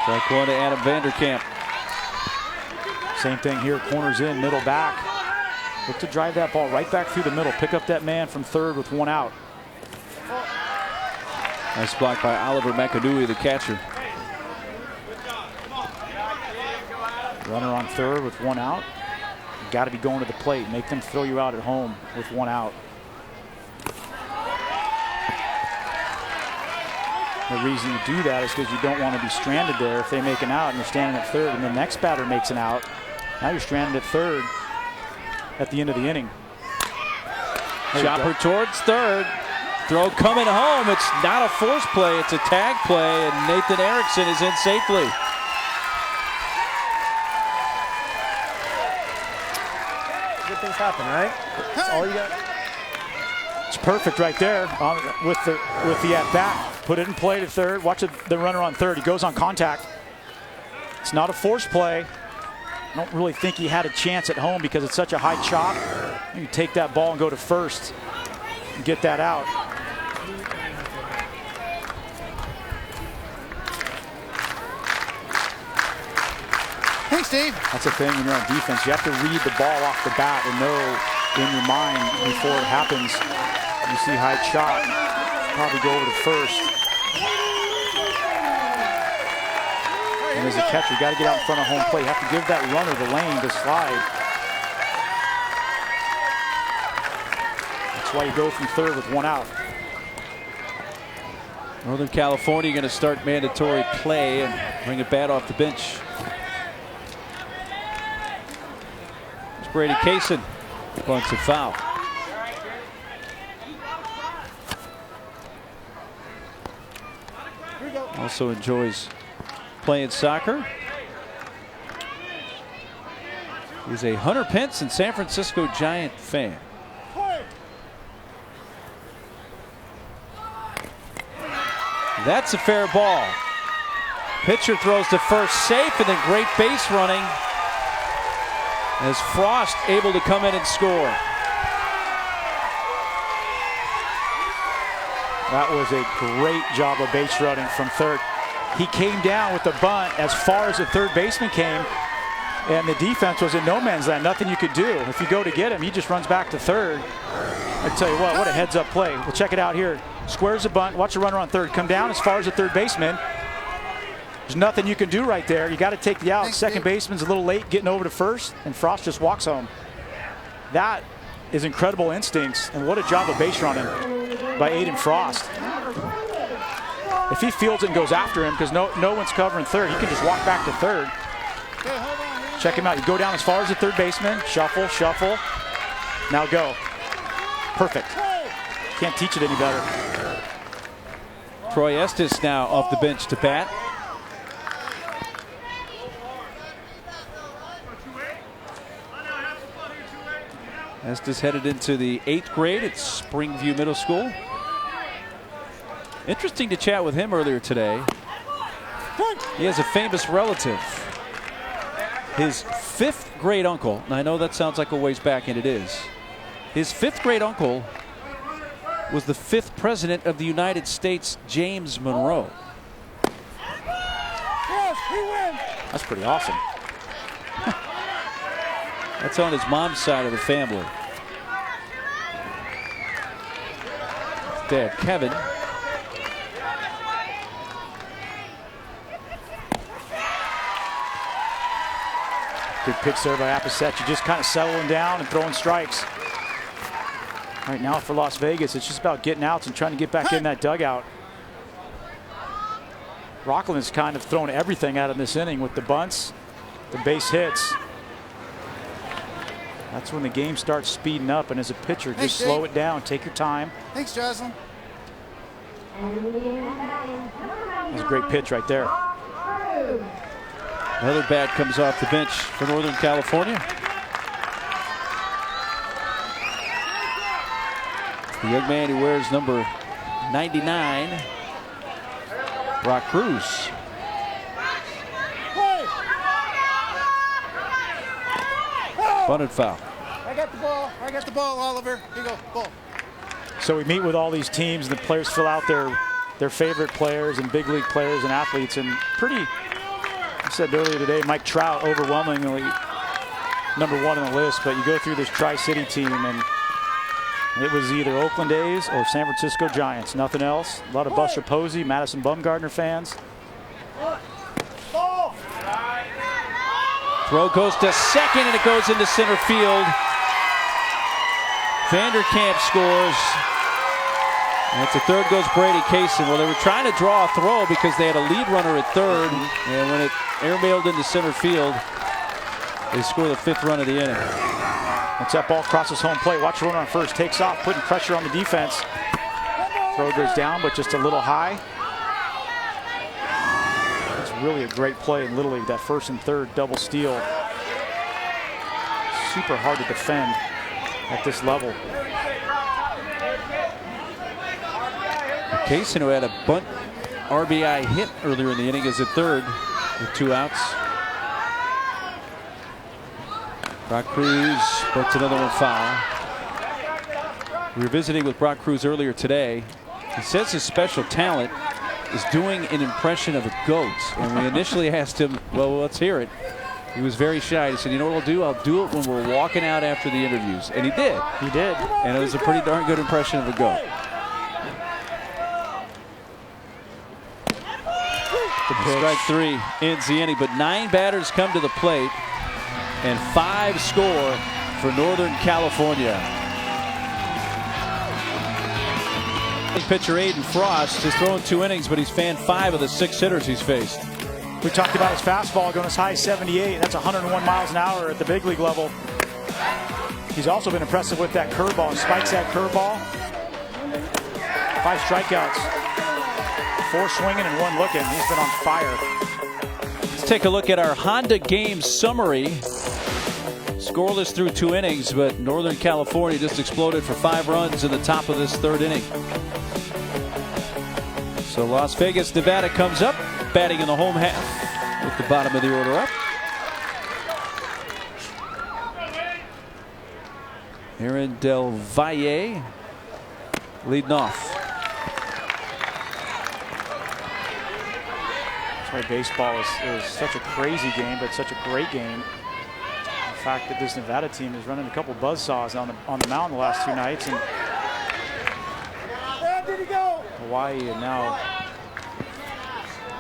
Strike one to Adam Vanderkamp. Same thing here, corners in, middle back. Look to drive that ball right back through the middle. Pick up that man from third with 1 out. Nice block by Oliver McAdooey, the catcher. Runner on third with 1 out. You got to be going to the plate. Make them throw you out at home with 1 out. The reason you do that is because you don't want to be stranded there. If they make an out and you're standing at third and the next batter makes an out, now you're stranded at third at the end of the inning. Chopper towards third. Throw coming home. It's not a force play. It's a tag play, and Nathan Erickson is in safely. Good things happen, right? That's all you got. It's perfect right there with the at bat. Put it in play to third. Watch the runner on third. He goes on contact. It's not a force play. I don't really think he had a chance at home because it's such a high chop. You take that ball and go to first and get that out. Thanks, Steve. That's the thing when you're on defense. You have to read the ball off the bat and know in your mind before it happens. You see high chop, probably go over to first. And as a catcher, you got to get out in front of home plate. You have to give that runner the lane to slide. That's why you go from third with 1 out. Northern California going to start mandatory play and bring a bat off the bench. It's Brady Kaysen. Bunts a foul. Also enjoys playing soccer. He's a Hunter Pence and San Francisco Giant fan. That's a fair ball. Pitcher throws to first, safe, and then great base running as Frost able to come in and score. That was a great job of base running from third. He came down with the bunt as far as the third baseman came, and the defense was in no man's land. Nothing you could do. If you go to get him, he just runs back to third. I tell you what a heads-up play. We'll check it out here. Squares the bunt. Watch the runner on third come down as far as the third baseman. There's nothing you can do right there. You got to take the out. Second baseman's a little late getting over to first, and Frost just walks home. That is incredible instincts, and what a job of base running by Aiden Frost. If he fields it and goes after him because no one's covering third, he can just walk back to third. Check him out. You go down as far as the third baseman. Shuffle, shuffle. Now go. Perfect. Can't teach it any better. Troy Estes now off the bench to bat. Estes headed into the 8th grade at Springview Middle School. Interesting to chat with him earlier today. He has a famous relative. His 5th grade uncle, and I know that sounds like a ways back, and it is. His 5th grade uncle was the 5th president of the United States, James Monroe. Yes, he wins. That's pretty awesome. That's on his mom's side of the family. His dad, Kevin. Good pitch there by Appicetti, just kind of settling down and throwing strikes. Right now for Las Vegas, it's just about getting outs and trying to get back in that dugout. Rocklin's kind of thrown everything out in this inning with the bunts, the base hits. That's when the game starts speeding up, and as a pitcher, just slow it down, take your time. Thanks, Jocelyn. That's a great pitch right there. Another bat comes off the bench for Northern California. The young man who wears number 99, Brock Cruz. Bunted foul. I got the ball. I got the ball, Oliver. Here you go, ball. So we meet with all these teams, and the players fill out their favorite players and big league players and athletes. And pretty, I said earlier today, Mike Trout overwhelmingly #1 on the list. But you go through this Tri-City team, and it was either Oakland A's or San Francisco Giants. Nothing else. A lot of Buster Posey, Madison Bumgarner fans. Throw goes to second, and it goes into center field. Vanderkamp scores. And at the third goes Brady Kaysen. Well, they were trying to draw a throw because they had a lead runner at third. And when it airmailed into center field, they score the 5th run of the inning. Once that ball crosses home plate, watch the runner on first, takes off, putting pressure on the defense. Throw goes down, but just a little high. It's really a great play in Little League, that first and third double steal. Super hard to defend at this level. Kaysen, who had a bunt RBI hit earlier in the inning, is at third with 2 outs. Brock Cruz puts another one foul. We were visiting with Brock Cruz earlier today. He says his special talent is doing an impression of a goat. And we initially asked him, well, let's hear it. He was very shy. He said, you know what I'll do? I'll do it when we're walking out after the interviews. And he did. He did. And it was a pretty darn good impression of a goat. Strike 3 ends the inning, but 9 batters come to the plate and 5 score for Northern California. Pitcher Aiden Frost has thrown 2 innings, but he's fanned 5 of the 6 hitters he's faced. We talked about his fastball going as high as 78. That's 101 miles an hour at the big league level. He's also been impressive with that curveball. He spikes that curveball. 5 strikeouts. 4 swinging and 1 looking. He's been on fire. Let's take a look at our Honda game summary. Scoreless through 2 innings, but Northern California just exploded for 5 runs in the top of this 3rd inning. So Las Vegas, Nevada comes up, batting in the home half with the bottom of the order up. Aaron Del Valle leading off. That's why baseball is such a crazy game, but such a great game. The fact that this Nevada team is running a couple buzzsaws on the mound the last 2 nights, and Hawaii and now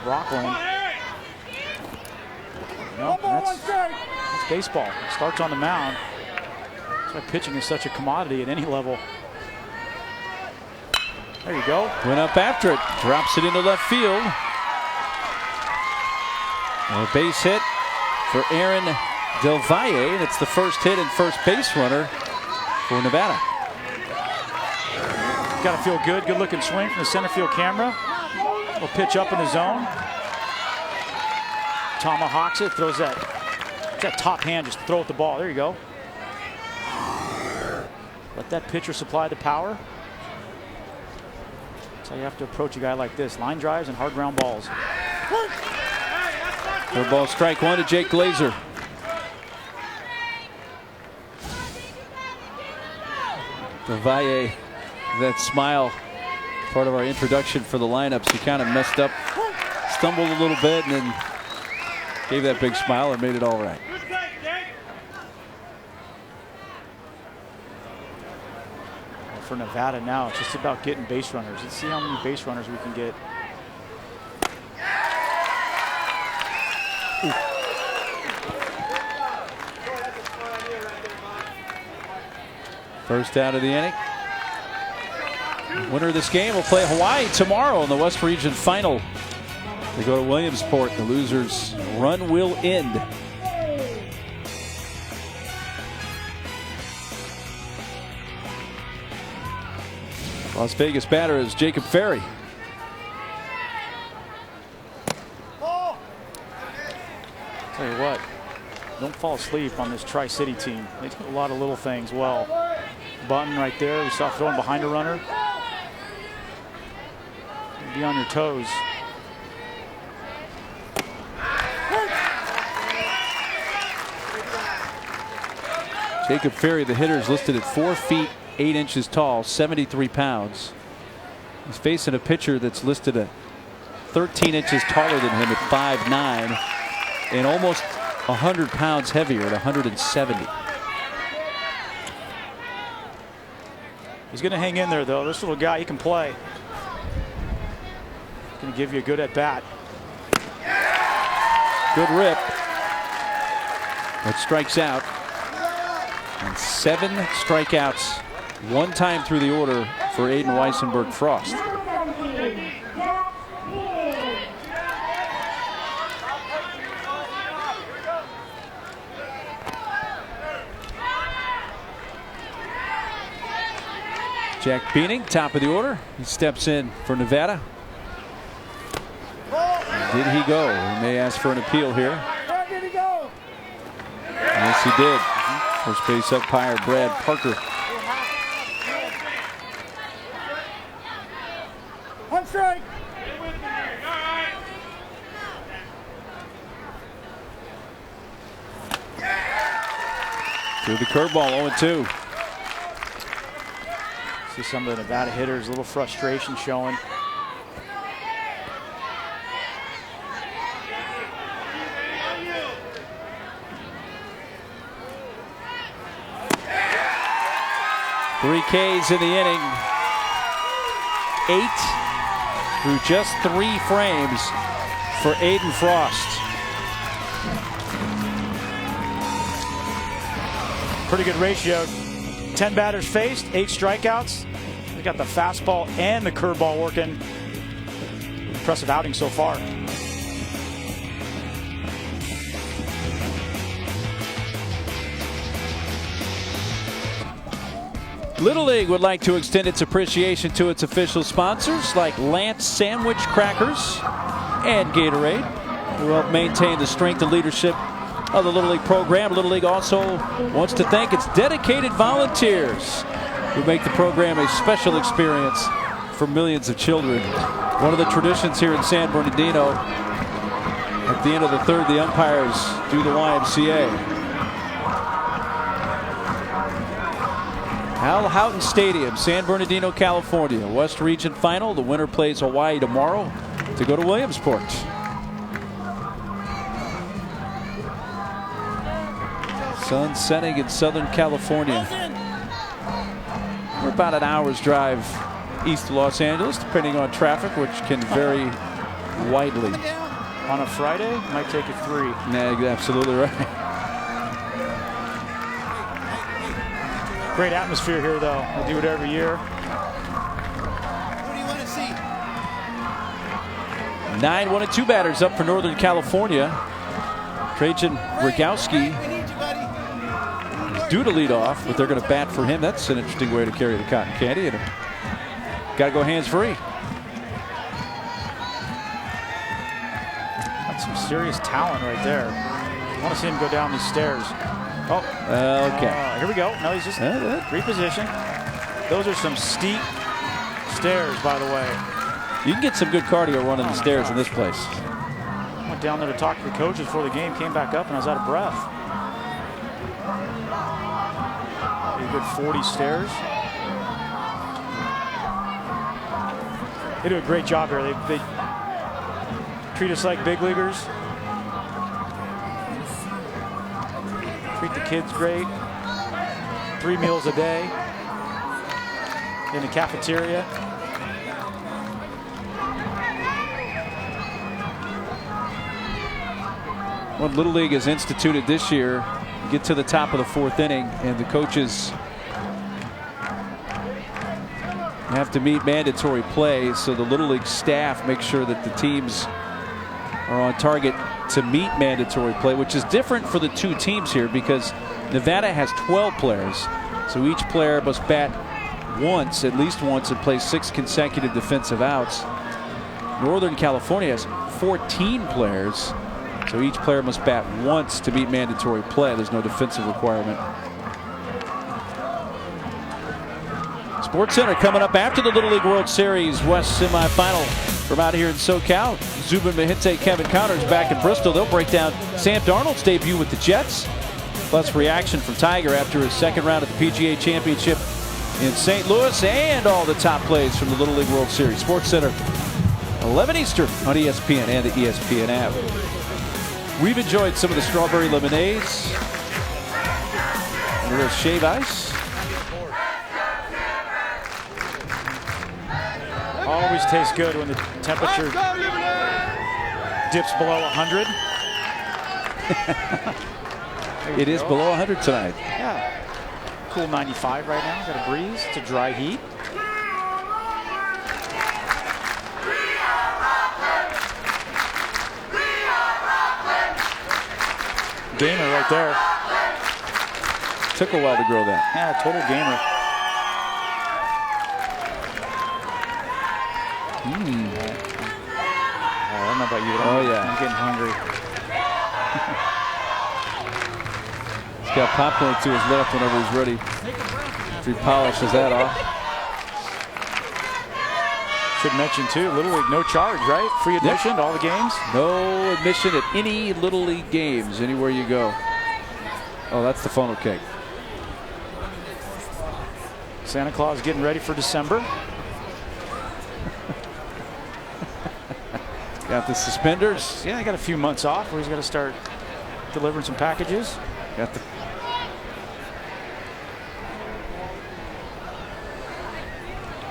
Rocklin. No, that's baseball. It starts on the mound. That's why pitching is such a commodity at any level. There you go. Went up after it. Drops it into left field. A base hit for Aaron Del Valle, and it's the first hit and first base runner for Nevada. Got to feel good. Good looking swing from the center field camera. Will pitch up in the zone. Tomahawks it. Throws that top hand. Just throw at the ball. There you go. Let that pitcher supply the power. That's how you have to approach a guy like this. Line drives and hard ground balls. Curveball strike one to Jake Glazer. Del Valle, that smile, part of our introduction for the lineups. He kind of messed up, stumbled a little bit, and then gave that big smile and made it all right. For Nevada now, it's just about getting base runners. Let's see how many base runners we can get. Ooh. First out of the inning. Winner of this game will play Hawaii tomorrow in the West Region Final. They go to Williamsport. The losers' run will end. Las Vegas batter is Jacob Ferry. Tell you what, don't fall asleep on this Tri-City team. They do a lot of little things well. Button right there, we saw throwing behind a runner. Be on your toes. Jacob Ferry, the hitter, is listed at 4 feet 8 inches tall, 73 pounds. He's facing a pitcher that's listed at 13 inches taller than him at 5'9", and almost 100 pounds heavier at 170. He's going to hang in there, though. This little guy, he can play. Going to give you a good at bat. Good rip. But strikes out. And 7 strikeouts, 1 time through the order for Aiden Weissenberg Frost. Jack Beening, top of the order. He steps in for Nevada. Did he go? He may ask for an appeal here. Where did he go? Yes, he did. First base umpire Brad Parker. One strike. Through the curveball, 0-2. See some of the Nevada hitters, a little frustration showing. Three Ks in the inning. 8 through just 3 frames for Aiden Frost. Pretty good ratio. 10 batters faced, 8 strikeouts. We got the fastball and the curveball working. Impressive outing so far. Little League would like to extend its appreciation to its official sponsors like Lance Sandwich Crackers and Gatorade, who help maintain the strength and leadership of the Little League program. Little League also wants to thank its dedicated volunteers who make the program a special experience for millions of children. One of the traditions here in San Bernardino, at the end of the third, the umpires do the YMCA. Al Houghton Stadium, San Bernardino, California. West Region Final. The winner plays Hawaii tomorrow to go to Williamsport. Sun setting in Southern California. We're about an hour's drive east of Los Angeles, depending on traffic, which can vary widely. On a Friday, might take it 3. Nah, you're absolutely right. Great atmosphere here, though. We do it every year. 9, 1 and 2 batters up for Northern California. Trajan Rogowski is due to lead off, but they're going to bat for him. That's an interesting way to carry the cotton candy. And got to go hands free. That's some serious talent right there. I want to see him go down these stairs. Oh, okay. Here we go. No, he's just repositioned. Those are some steep stairs, by the way. You can get some good cardio running the stairs in this place. Went down there to talk to the coaches before the game, came back up, and I was out of breath. A good 40 stairs. They do a great job here. They treat us like big leaguers. Treat the kids great. 3 meals a day in the cafeteria. What Little League has instituted this year, you get to the top of the 4th inning and the coaches have to meet mandatory play, so the Little League staff make sure that the teams are on target to meet mandatory play, which is different for the 2 teams here because Nevada has 12 players, so each player must bat once, at least once, and play 6 consecutive defensive outs. Northern California has 14 players, so each player must bat once to meet mandatory play. There's no defensive requirement. Sports Center coming up after the Little League World Series West semifinal from out here in SoCal. Zubin Mejia, Kevin Connors back in Bristol. They'll break down Sam Darnold's debut with the Jets, plus reaction from Tiger after his 2nd round at the PGA Championship in St. Louis, and all the top plays from the Little League World Series. Sports Center, 11 Eastern on ESPN and the ESPN app. We've enjoyed some of the strawberry lemonades, a little shave ice. Always tastes good when the temperature dips below 100. It is below 100 tonight. Yeah. Cool 95 right now. Got a breeze. It's a dry heat. Gamer right there. Took a while to grow that. Yeah, total gamer. I don't know about you. I'm getting hungry. He's got popcorn to his left whenever he's ready. If he polishes that off. Should mention too, Little League, no charge, right? Free admission to all the games? No admission at any Little League games, anywhere you go. Oh, that's the funnel cake. Santa Claus getting ready for December. Got the suspenders. Yeah, I got a few months off where he's got to start delivering some packages. Got the.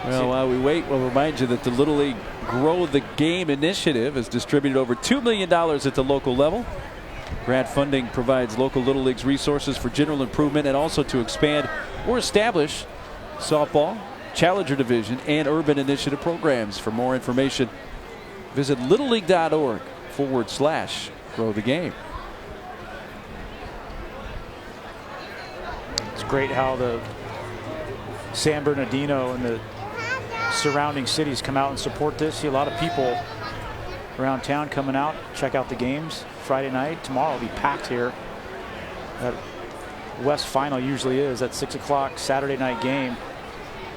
Well, while we wait, we'll remind you that the Little League Grow the Game initiative has distributed over $2 million at the local level. Grant funding provides local Little League's resources for general improvement and also to expand or establish softball, Challenger Division, and urban initiative programs. For more information, visit littleleague.org/grow the game. It's great how the San Bernardino and the surrounding cities come out and support this. See a lot of people around town coming out, check out the games Friday night. Tomorrow will be packed here. That West final usually is at 6 o'clock Saturday night game.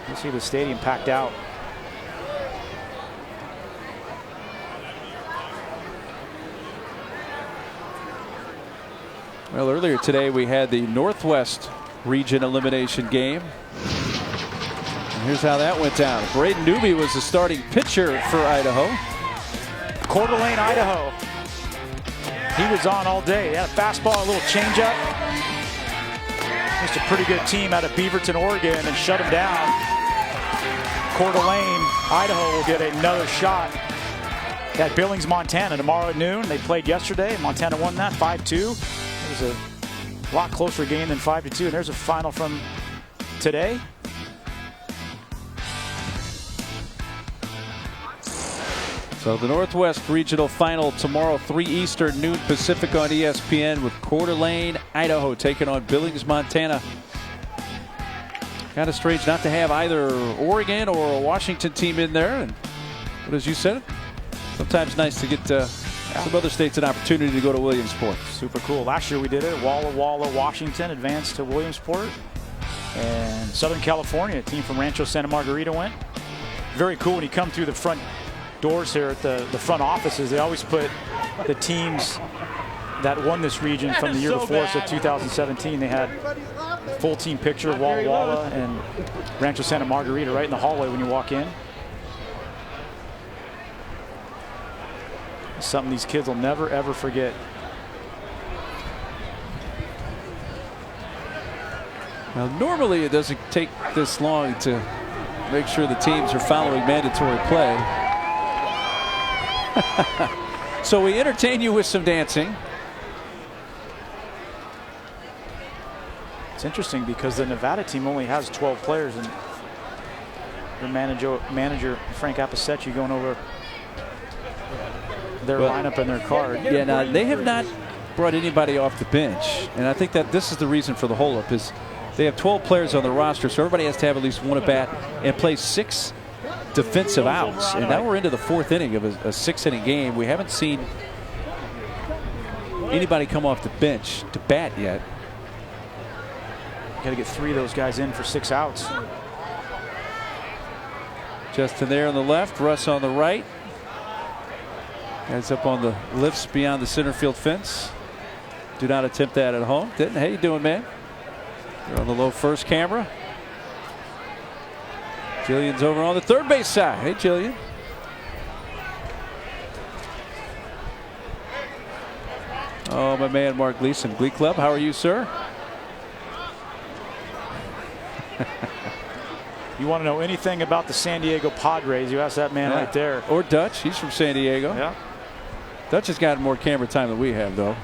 You see the stadium packed out. Well, earlier today we had the Northwest Region elimination game. And here's how that went down. Braden Newby was the starting pitcher for Idaho. Coeur d'Alene, Idaho. He was on all day. He had a fastball, a little changeup. Just a pretty good team out of Beaverton, Oregon, and shut him down. Coeur d'Alene, Idaho will get another shot at Billings, Montana tomorrow at noon. They played yesterday. Montana won that 5-2. It was a lot closer game than 5-2. And there's a final from today. So the Northwest Regional Final tomorrow, 3 Eastern, noon Pacific on ESPN, with Coeur d'Alene, Idaho taking on Billings, Montana. Kind of strange not to have either Oregon or a Washington team in there. But as you said, sometimes nice to get some other states an opportunity to go to Williamsport. Super cool. Last year we did it. Walla Walla, Washington advanced to Williamsport. And Southern California, a team from Rancho Santa Margarita went. Very cool when you come through the front doors here at the front offices. They always put the teams that won this region from the year before. So 2017, they had a full team picture of Walla Walla and Rancho Santa Margarita right in the hallway when you walk in. Something these kids will never, ever forget. Now, normally it doesn't take this long to make sure the teams are following mandatory play. So we entertain you with some dancing. It's interesting because the Nevada team only has 12 players, and their manager Frank Appicetti going over their lineup and their card. Yeah, now they have not brought anybody off the bench, and I think that this is the reason for the holdup. Is they have 12 players on the roster, so everybody has to have at least one at bat and play 6 defensive outs. And now we're into the 4th inning of a 6-inning game. We haven't seen anybody come off the bench to bat yet. Got to get 3 of those guys in for 6 outs. Justin there on the left, Russ on the right. Guys up on the lifts beyond the center field fence. Do not attempt that at home. Didn't. How you doing, man? You're on the low first camera. Jillian's over on the third base side. Hey, Jillian. Oh, my man, Mark Gleason, Glee Club. How are you, sir? You want to know anything about the San Diego Padres, you ask that man right there. Or Dutch. He's from San Diego. Yeah. Dutch has got more camera time than we have, though.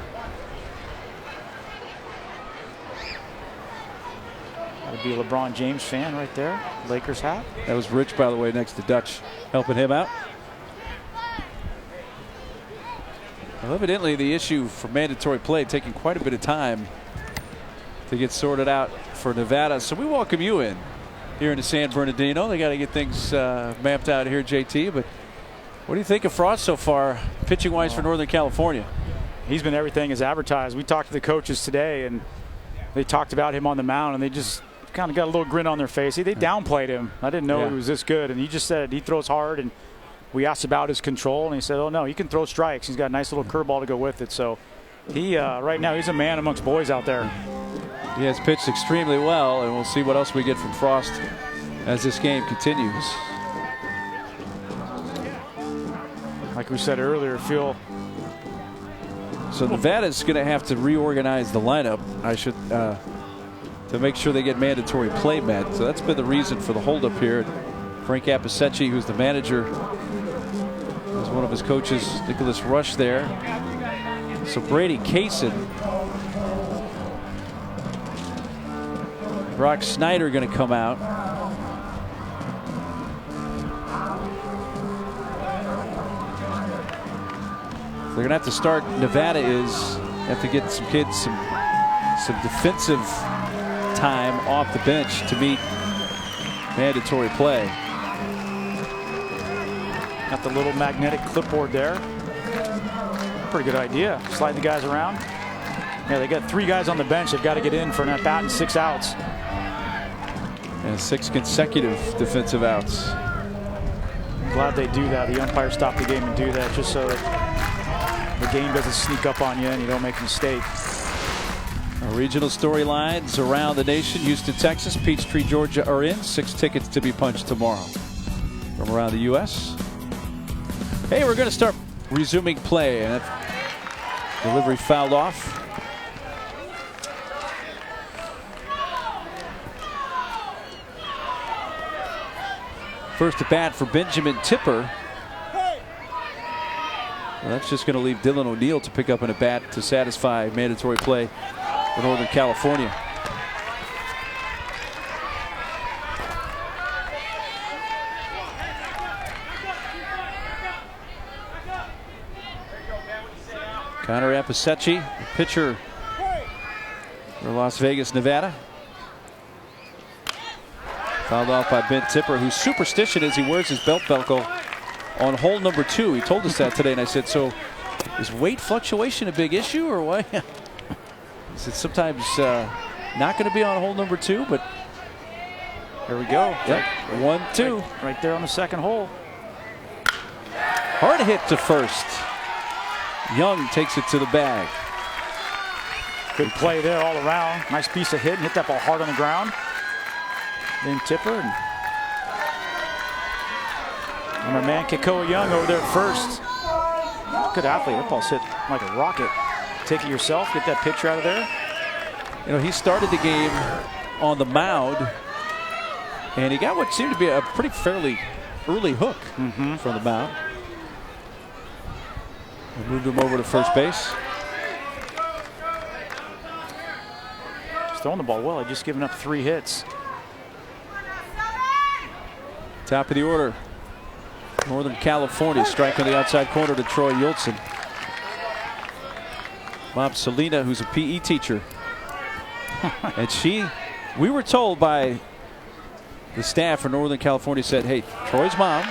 Got to be a LeBron James fan right there. Lakers hat. That was Rich, by the way, next to Dutch, helping him out. Well, evidently, the issue for mandatory play taking quite a bit of time to get sorted out for Nevada. So we welcome you in here into San Bernardino. They got to get things mapped out here, JT. But what do you think of Frost so far, pitching-wise, for Northern California? He's been everything as advertised. We talked to the coaches today, and they talked about him on the mound, and they just kind of got a little grin on their face. They downplayed him. I didn't know he was this good, and he just said he throws hard. And we asked about his control, and he said, "Oh no, he can throw strikes. He's got a nice little curveball to go with it." So he right now he's a man amongst boys out there. He has pitched extremely well, and we'll see what else we get from Frost as this game continues. Like we said earlier, Phil. So Nevada's going to have to reorganize the lineup. To make sure they get mandatory play met. So that's been the reason for the holdup here. Frank Appicetti, who's the manager, has one of his coaches, Nicholas Rush, there. So Brady Kaysen, Brock Snyder going to come out. They're going to have to start. Nevada have to get some kids some defensive time off the bench to meet mandatory play. Got the little magnetic clipboard there. Pretty good idea. Slide the guys around. Yeah, they got 3 guys on the bench. They've got to get in for an at-bat and 6 outs. And 6 consecutive defensive outs. Glad they do that. The umpire stopped the game and do that just so that the game doesn't sneak up on you and you don't make a mistake. Our regional storylines around the nation. Houston, Texas, Peachtree, Georgia are in. 6 tickets to be punched tomorrow from around the U.S. Hey, we're going to start resuming play. And that delivery fouled off. First at bat for Benjamin Tipper. Well, that's just going to leave Dylan O'Neill to pick up an at bat to satisfy mandatory play for Northern California. Connor Appicetti, pitcher for Las Vegas, Nevada. Fouled off by Ben Tipper, whose superstition is he wears his belt buckle on hole number 2. He told us that today, and I said, so is weight fluctuation a big issue or what? He said sometimes not going to be on hole number 2, but here we go. Yep. 1-2. Right there on the second hole. Hard hit to first. Young takes it to the bag. Good play there all around. Nice piece of hit and hit that ball hard on the ground. Then Tipper and our man Kekoa Young over there at first. Good athlete. That ball's hit like a rocket. Take it yourself. Get that pitcher out of there. You know, he started the game on the mound, and he got what seemed to be a pretty fairly early hook from the mound. We moved him over to first base. He's throwing the ball well. He's just given up 3 hits. Top of the order, Northern California, strike on the outside corner to Troy Yultsen. Mom Selena, who's a PE teacher, and we were told by the staff for Northern California, said, hey, Troy's mom,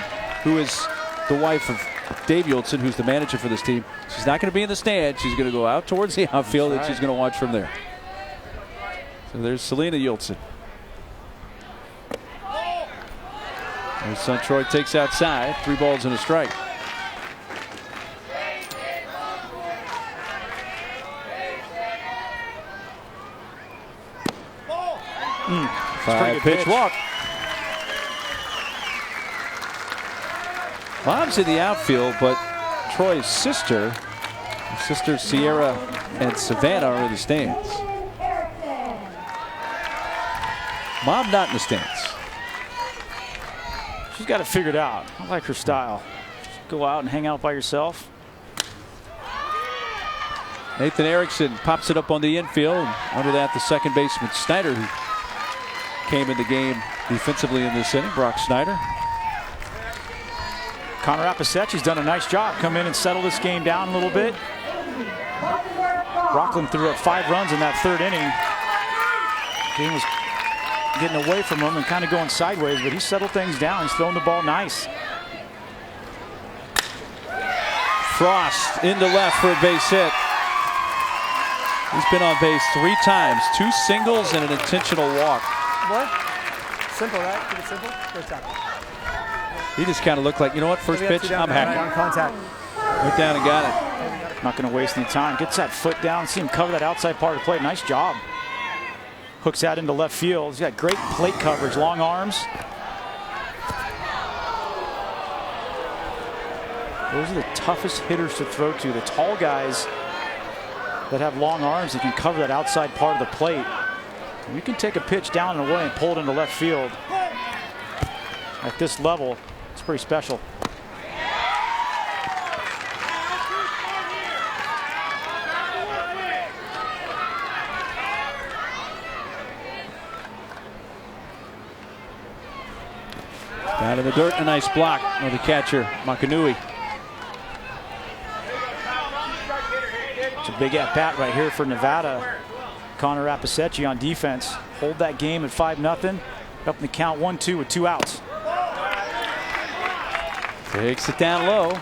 who is the wife of Dave Yultsen, who's the manager for this team, she's not going to be in the stand. She's going to go out towards the outfield, and she's going to watch from there. So there's Selena Yultsen. Her son Troy takes outside. 3 balls and a strike. Five pitch walk. Mom's in the outfield, but Troy's sister Sierra and Savannah are in the stands. Mom not in the stands. She's got it figured out. I like her style. Just go out and hang out by yourself. Nathan Erickson pops it up on the infield. Under that, the second baseman Snyder, who came in the game defensively in this inning, Brock Snyder. Connor Appicetti's done a nice job. Come in and settle this game down a little bit. Rocklin threw up 5 runs in that 3rd inning. Game was getting away from him and kind of going sideways, but he settled things down. He's throwing the ball nice. Frost into left for a base hit. He's been on base 3 times, 2 singles and an intentional walk. What? Simple, right? Keep it simple. Great job. He just kind of looked like, you know what, first pitch, I'm happy. On contact. Went down and got it. Not going to waste any time. Gets that foot down. See him cover that outside part of the plate. Nice job. Hooks out into left field. He's got great plate coverage, long arms. Those are the toughest hitters to throw to. The tall guys that have long arms that can cover that outside part of the plate. You can take a pitch down and away and pull it into left field. At this level, it's pretty special. Down in the dirt, a nice block of the catcher, Makanui. It's a big at-bat right here for Nevada. Connor Appicetti on defense. Hold that game at 5-0. Up in the count 1-2 with 2 outs. Takes it down low.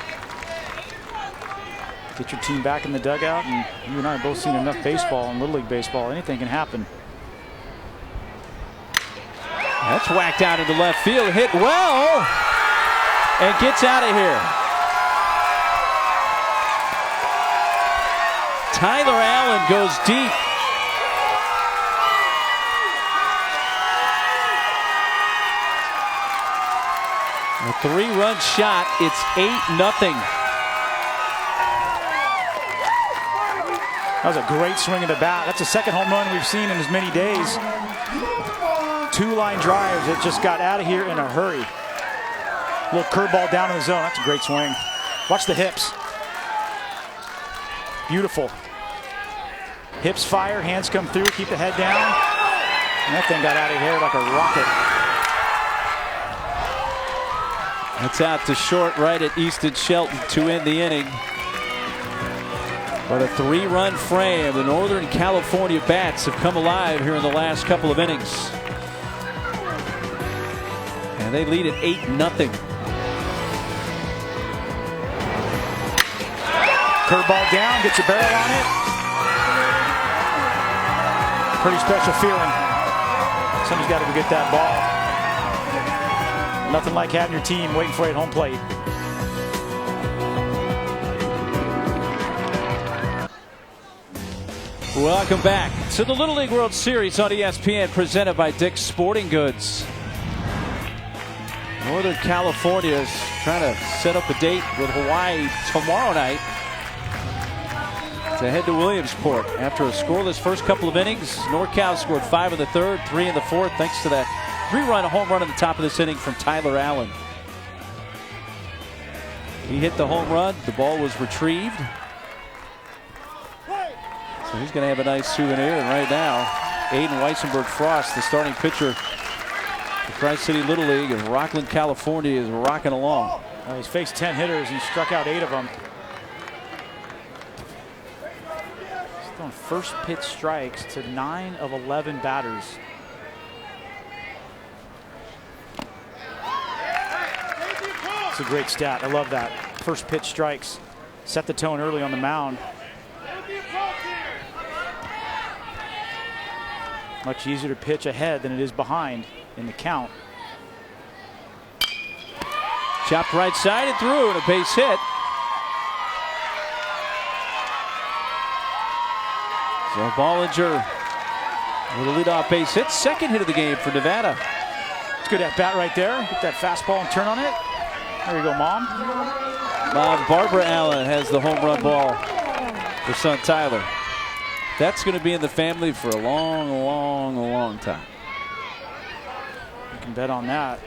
Get your team back in the dugout, and you and I have both seen enough baseball and Little League baseball. Anything can happen. That's whacked out into left field. Hit well and gets out of here. Tyler Allen goes deep. A 3-run shot. It's 8-0. That was a great swing of the bat. That's the second home run we've seen in as many days. 2-line drives that just got out of here in a hurry. Little curveball down in the zone. That's a great swing. Watch the hips. Beautiful. Hips fire, hands come through, keep the head down. And that thing got out of here like a rocket. That's out to short right at Easton Shelton to end the inning. But a 3-run frame. The Northern California Bats have come alive here in the last couple of innings. And they lead at 8-0. Curveball down, gets a barrel on it. Pretty special feeling. Somebody's got to get that ball. Nothing like having your team waiting for you at home plate. Welcome back to the Little League World Series on ESPN, presented by Dick's Sporting Goods. Northern California is trying to set up a date with Hawaii tomorrow night to head to Williamsport. After a scoreless first couple of innings, NorCal scored 5 in the third, 3 in the fourth, thanks to that 3-run home run at the top of this inning from Tyler Allen. He hit the home run. The ball was retrieved. So he's going to have a nice souvenir. And right now, Aiden Weissenberg-Frost, the starting pitcher for Tri-City Little League in Rocklin, California, is rocking along. He's faced 10 hitters. He struck out 8 of them. He's throwing first pitch strikes to 9 of 11 batters. It's a great stat. I love that. First pitch strikes. Set the tone early on the mound. Much easier to pitch ahead than it is behind in the count. Chopped right side and through, and a base hit. So Bollinger with a leadoff base hit. Second hit of the game for Nevada. It's good at bat right there. Get that fastball and turn on it. There you go, Mom. Mom Barbara Allen has the home run ball for son Tyler. That's going to be in the family for a long time. You can bet on that.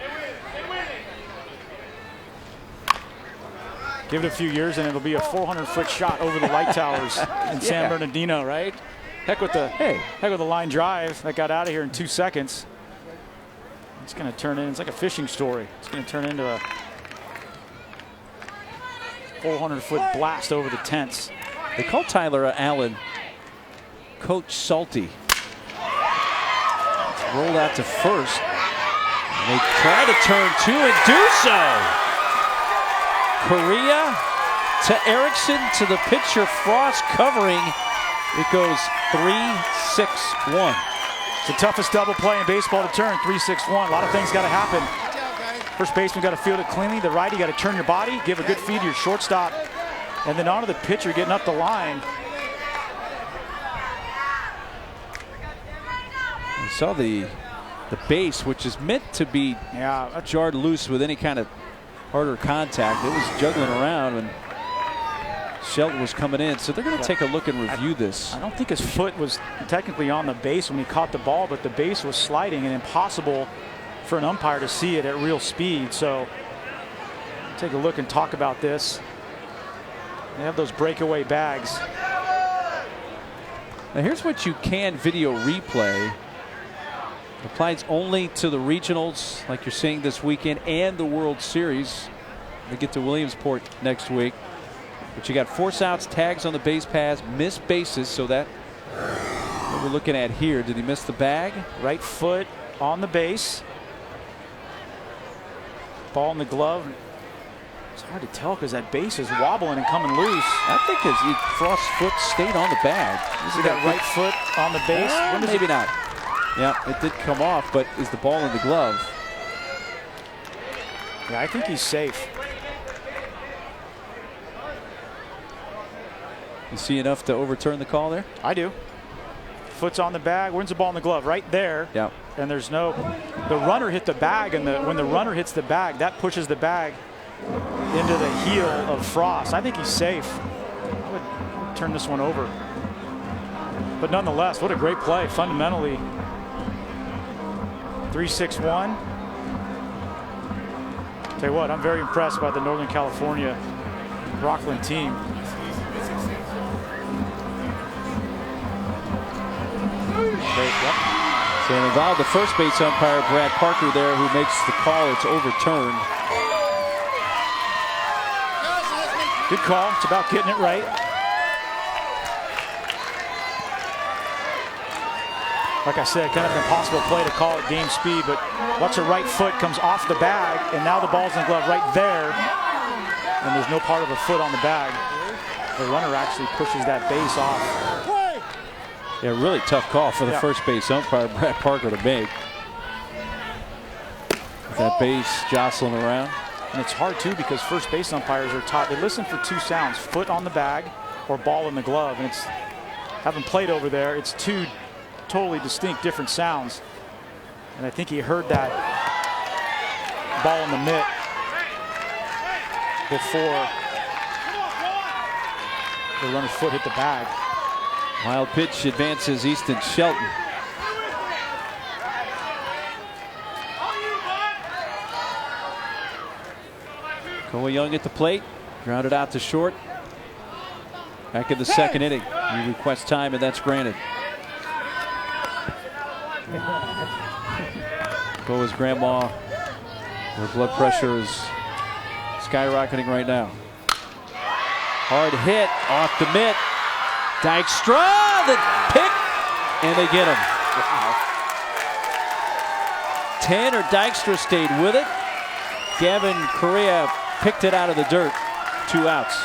Give it a few years and it'll be a 400-foot shot over the light towers in San Bernardino, right? Heck with the line drive that got out of here in 2 seconds. It's going to turn in. It's like a fishing story. It's going to turn into a 400-foot blast over the tents. They call Tyler Allen Coach Salty. It's rolled out to first. And they try to turn 2 and do so. Correa to Erickson to the pitcher. Frost covering. It goes 3-6-1. It's the toughest double play in baseball to turn. 3-6-1. A lot of things got to happen. First baseman got to field it cleanly. The righty got to turn your body, give a good feed to your shortstop, and then onto the pitcher getting up the line. You saw the base, which is meant to be jarred loose with any kind of harder contact. It was juggling around when Shelton was coming in. So they're going to take a look and review this. I don't think his foot was technically on the base when he caught the ball, but the base was sliding and impossible for an umpire to see it at real speed. So take a look and talk about this. They have those breakaway bags. Now here's what you can video replay. Applies only to the regionals like you're seeing this weekend and the World Series. They get to Williamsport next week. But you got force outs, tags on the base paths, missed bases. So that what we're looking at here. Did he miss the bag? Right foot on the base. Ball in the glove. It's hard to tell because that base is wobbling and coming loose. I think Frost's foot stayed on the bag. Is that right foot on the base? Maybe not. Yeah, it did come off, but is the ball in the glove? Yeah, I think he's safe. You see enough to overturn the call there? I do. Foot's on the bag. When's the ball in the glove? Right there. Yeah. And there's no. The runner hit the bag, and when the runner hits the bag, that pushes the bag into the heel of Frost. I think he's safe. I would turn this one over. But nonetheless, what a great play. Fundamentally, 3-6-1. Tell you what, I'm very impressed by the Northern California Rocklin team. So it involved the first base umpire, Brad Parker, there, who makes the call. It's overturned. Good call. It's about getting it right. Like I said, kind of an impossible play to call at game speed, but watch the right foot comes off the bag, and now the ball's in the glove right there, and there's no part of a foot on the bag. The runner actually pushes that base off. Yeah, really tough call for the first base umpire, Brad Parker, to make. With that base jostling around. And it's hard, too, because first base umpires are taught, they listen for two sounds, foot on the bag or ball in the glove. And it's, having played over there, it's two totally distinct different sounds. And I think he heard that ball in the mitt before the runner's foot hit the bag. Wild pitch advances Easton Shelton. Koa Young at the plate, grounded out to short. Back in the second inning. You request time, and that's granted. Koa's grandma, her blood pressure is skyrocketing right now. Hard hit off the mitt. Dykstra, the pick, and they get him. Tanner Dykstra stayed with it. Gavin Correa picked it out of the dirt. 2 outs.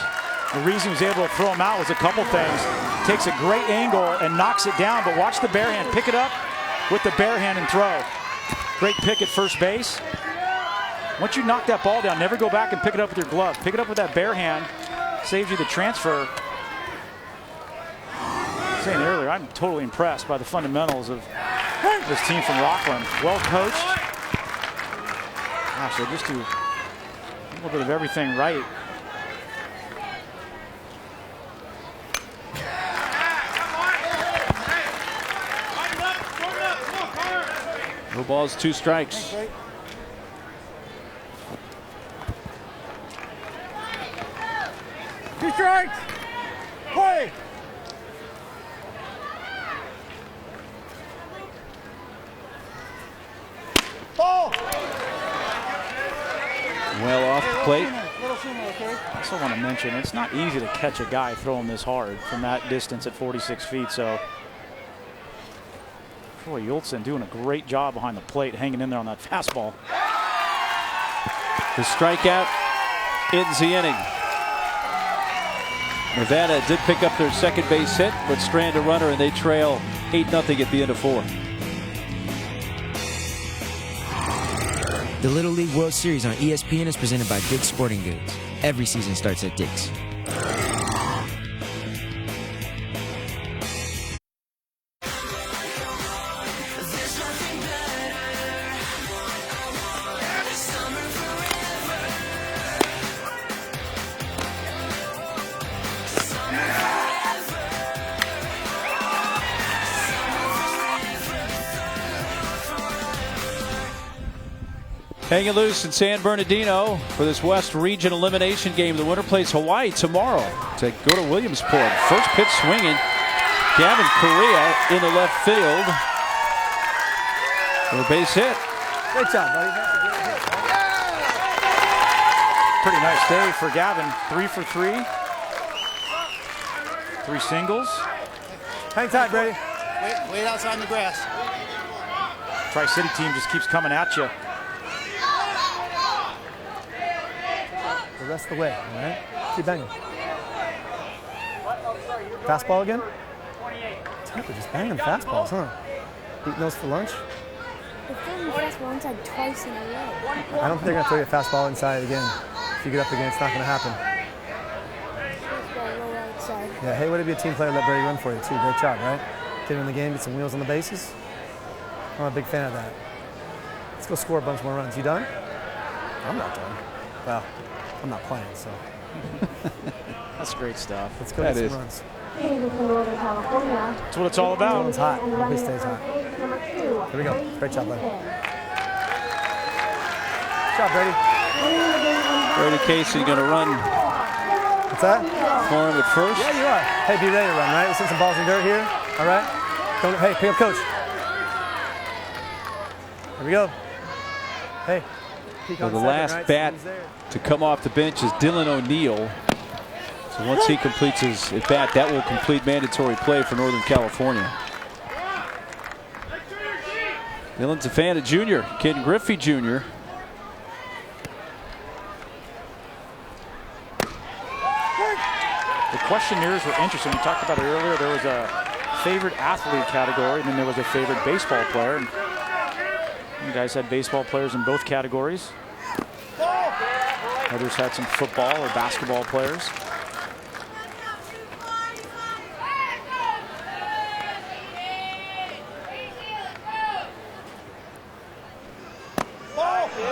The reason he was able to throw him out was a couple things. Takes a great angle and knocks it down, but watch the bare hand. Pick it up with the bare hand and throw. Great pick at first base. Once you knock that ball down, never go back and pick it up with your glove. Pick it up with that bare hand. Saves you the transfer. Saying earlier, I'm totally impressed by the fundamentals of this team from Rocklin. Well coached. Gosh, they just do a little bit of everything right. No balls, 2 strikes. Two strikes. Play. Ball. Well off the plate. I also want to mention, it's not easy to catch a guy throwing this hard from that distance at 46 feet. So Troy Yultsen doing a great job behind the plate, hanging in there on that fastball. The strikeout ends the inning. Nevada did pick up their second base hit, but strand a runner, and they trail 8-0 at the end of 4. The Little League World Series on ESPN is presented by Dick's Sporting Goods. Every season starts at Dick's. Hanging loose in San Bernardino for this West Region elimination game. The winner plays Hawaii tomorrow to go to Williamsport. First pitch swinging. Gavin Correa in the left field. For a base hit. Great job, buddy. Pretty nice day for Gavin. 3 for 3. 3 singles. Hang tight, Brady. Wait outside in the grass. Tri-City team just keeps coming at you. The rest of the way, all right? Keep banging. Fastball again? Tampa just banging fastballs, huh? Eating those for lunch? They're throwing fastball inside twice in a row. I don't think they're going to throw you a fastball inside again. If you get up again, it's not going to happen. Yeah, hey, would it be a team player? Let Brady run for you, too. Great job, right? Get him in the game, get some wheels on the bases. I'm a big fan of that. Let's go score a bunch more runs. You done? I'm not done. Well, I'm not playing, so. That's great stuff. Let's go get some runs. That's what it's all about. It's hot. Hope he stays hot. Here we go. Great job, buddy. Good job, Brady. Brady Casey going to run. What's that? For him at first. Yeah, you are. Hey, be ready to run, right? We'll send some balls in dirt here. All right? Hey, pick up coach. Here we go. Hey. Well, the last bat to come off the bench is Dylan O'Neill. So once he completes his at bat, that will complete mandatory play for Northern California. Dylan's a fan of Junior, Ken Griffey Jr. The questionnaires were interesting. We talked about it earlier. There was a favorite athlete category, and then there was a favorite baseball player. And you guys had baseball players in both categories. Others had some football or basketball players.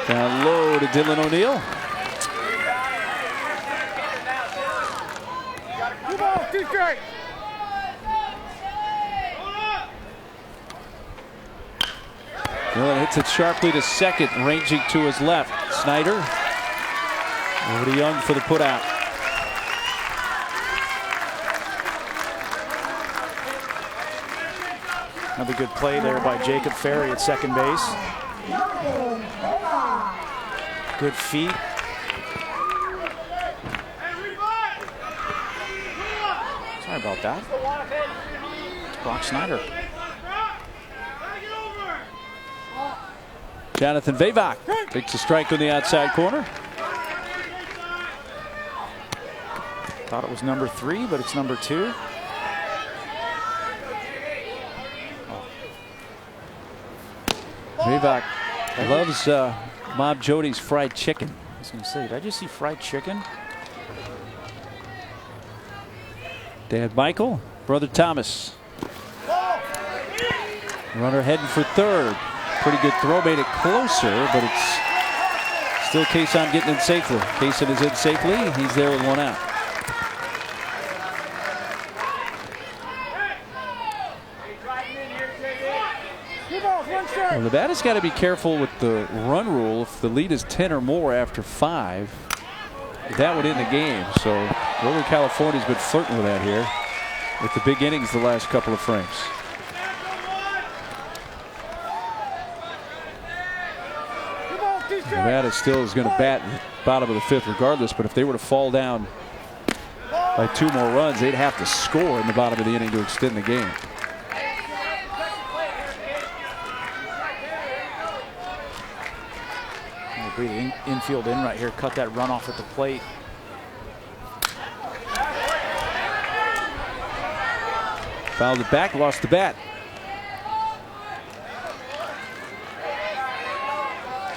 Down low to Dylan O'Neill. Dylan hits it sharply to second, ranging to his left. Snyder over to Young for the putout. Another good play there by Jacob Ferry at second base. Good feet. Sorry about that. It's Brock Snyder. Jonathan Vavak takes a strike on the outside corner. Thought it was number 3, but it's number 2. Vavak loves Mom Jody's fried chicken. I was going to say, did I just see fried chicken? Dad Michael, brother Thomas. Runner heading for third. Pretty good throw, made it closer, but it's still Kaysen getting in safely. Kaysen is in safely. He's there with one out. Well, Nevada's got to be careful with the run rule. If the lead is 10 or more after 5, that would end the game. So Northern California's been flirting with that here with the big innings the last couple of frames. Nevada still is going to bat in the bottom of the 5th regardless, but if they were to fall down by 2 more runs, they'd have to score in the bottom of the inning to extend the game. Great infield in right here. Cut that run off at the plate. Fouled it back, lost the bat.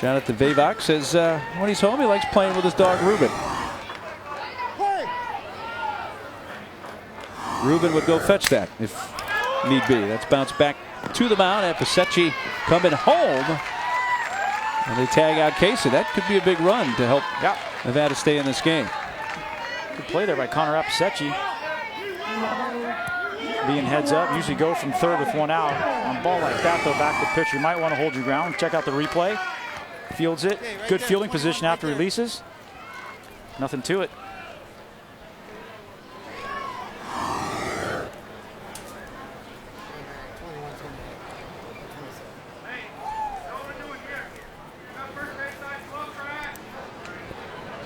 Jonathan Vavak says when he's home, he likes playing with his dog Ruben. Ruben would go fetch that if need be. That's bounced back to the mound after Secchi coming home. And they tag out Kaysen. That could be a big run to help Nevada stay in this game. Good play there by Connor Appisetti. Being heads up, usually go from third with one out. On a ball like that, though, back to pitch, you might want to hold your ground. Check out the replay. Fields it. Good fielding position after releases. Nothing to it.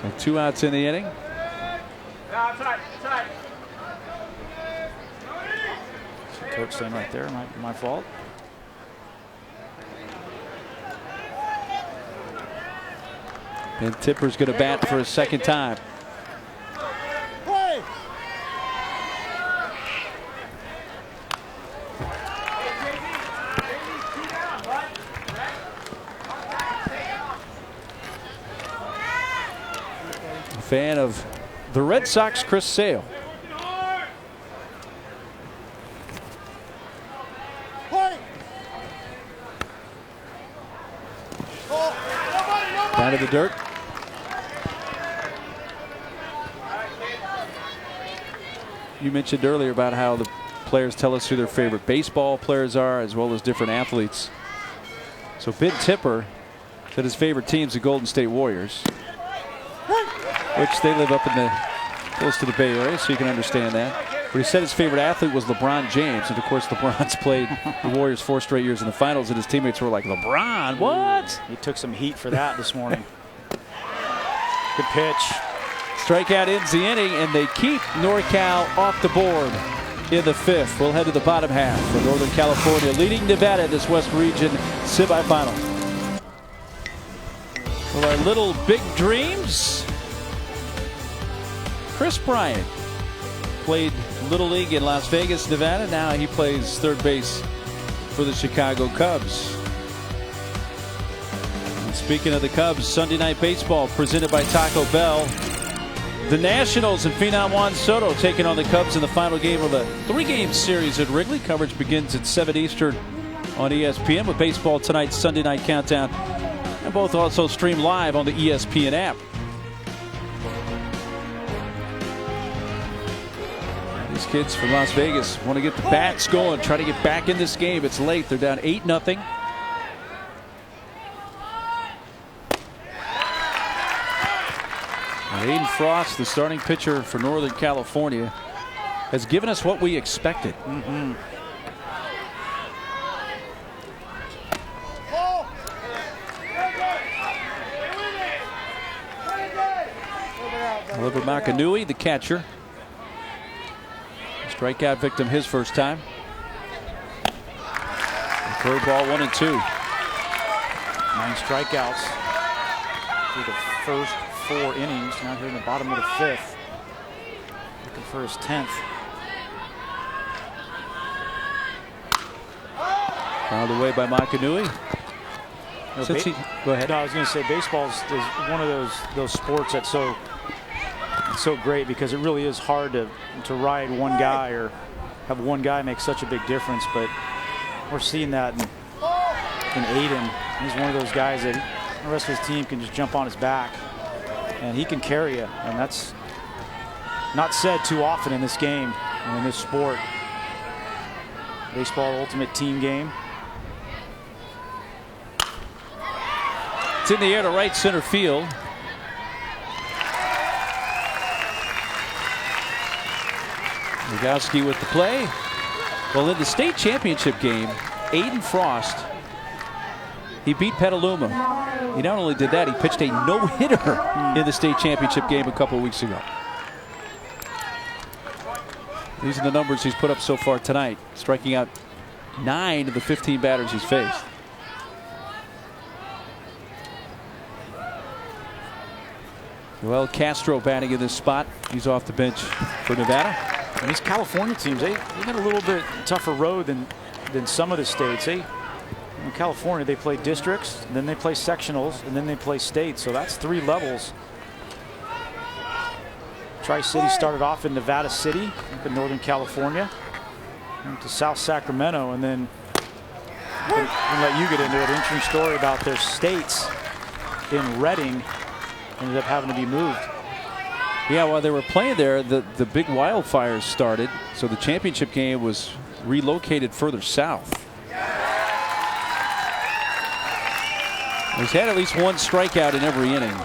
So 2 outs in the inning. Coach staying right there. My fault. And Tipper's going to bat for a second time. A fan of the Red Sox, Chris Sale. Down to the dirt. You mentioned earlier about how the players tell us who their favorite baseball players are, as well as different athletes. So Ben Tipper said his favorite team's the Golden State Warriors, which they live up in the close to the Bay Area, so you can understand that. But he said his favorite athlete was LeBron James, and of course LeBron's played the Warriors 4 straight years in the finals, and his teammates were like, LeBron, what? He took some heat for that this morning. Good pitch. Strikeout ends the inning, and they keep NorCal off the board. in the 5th. We'll head to the bottom half for Northern California leading Nevada in this West Region semifinal. Well, our little big dreams. Chris Bryant played Little League in Las Vegas, Nevada. Now he plays third base for the Chicago Cubs. And speaking of the Cubs, Sunday Night Baseball presented by Taco Bell. The Nationals and Phenom Juan Soto taking on the Cubs in the final game of a 3-game series at Wrigley. Coverage begins at 7 Eastern on ESPN with baseball tonight's Sunday Night Countdown. And both also stream live on the ESPN app. These kids from Las Vegas want to get the bats going, try to get back in this game. It's late. They're down 8-0. Aiden Frost, the starting pitcher for Northern California, has given us what we expected. Oliver Makanui, the catcher. Strikeout victim his first time. Curveball 1-2. 9 strikeouts through the first 4 innings. Now here in the bottom of the 5th. Looking for his 10th. Fouled away by Makanui. Go ahead. No, I was going to say baseball is one of those sports that's so great because it really is hard to ride one guy or have one guy make such a big difference. But we're seeing that in Aiden. He's one of those guys that the rest of his team can just jump on his back and he can carry you, and that's not said too often in this game and in this sport. Baseball ultimate team game. It's in the air to right center field. Rogowski with the play. Well, in the state championship game, Aiden Frost, he beat Petaluma. He not only did that, he pitched a no-hitter in the state championship game a couple weeks ago. These are the numbers he's put up so far tonight, striking out 9 of the 15 batters he's faced. Joel Castro batting in this spot. He's off the bench for Nevada. And these California teams, they got a little bit tougher road than some of the states. In California, they play districts, and then they play sectionals, and then they play states. So that's 3 levels. Tri-City started off in Nevada City, up in Northern California, went to South Sacramento, and then I'll let you get into it. Interesting story about their states in Redding ended up having to be moved. Yeah, while they were playing there, the big wildfires started, so the championship game was relocated further south. He's had at least 1 strikeout in every inning.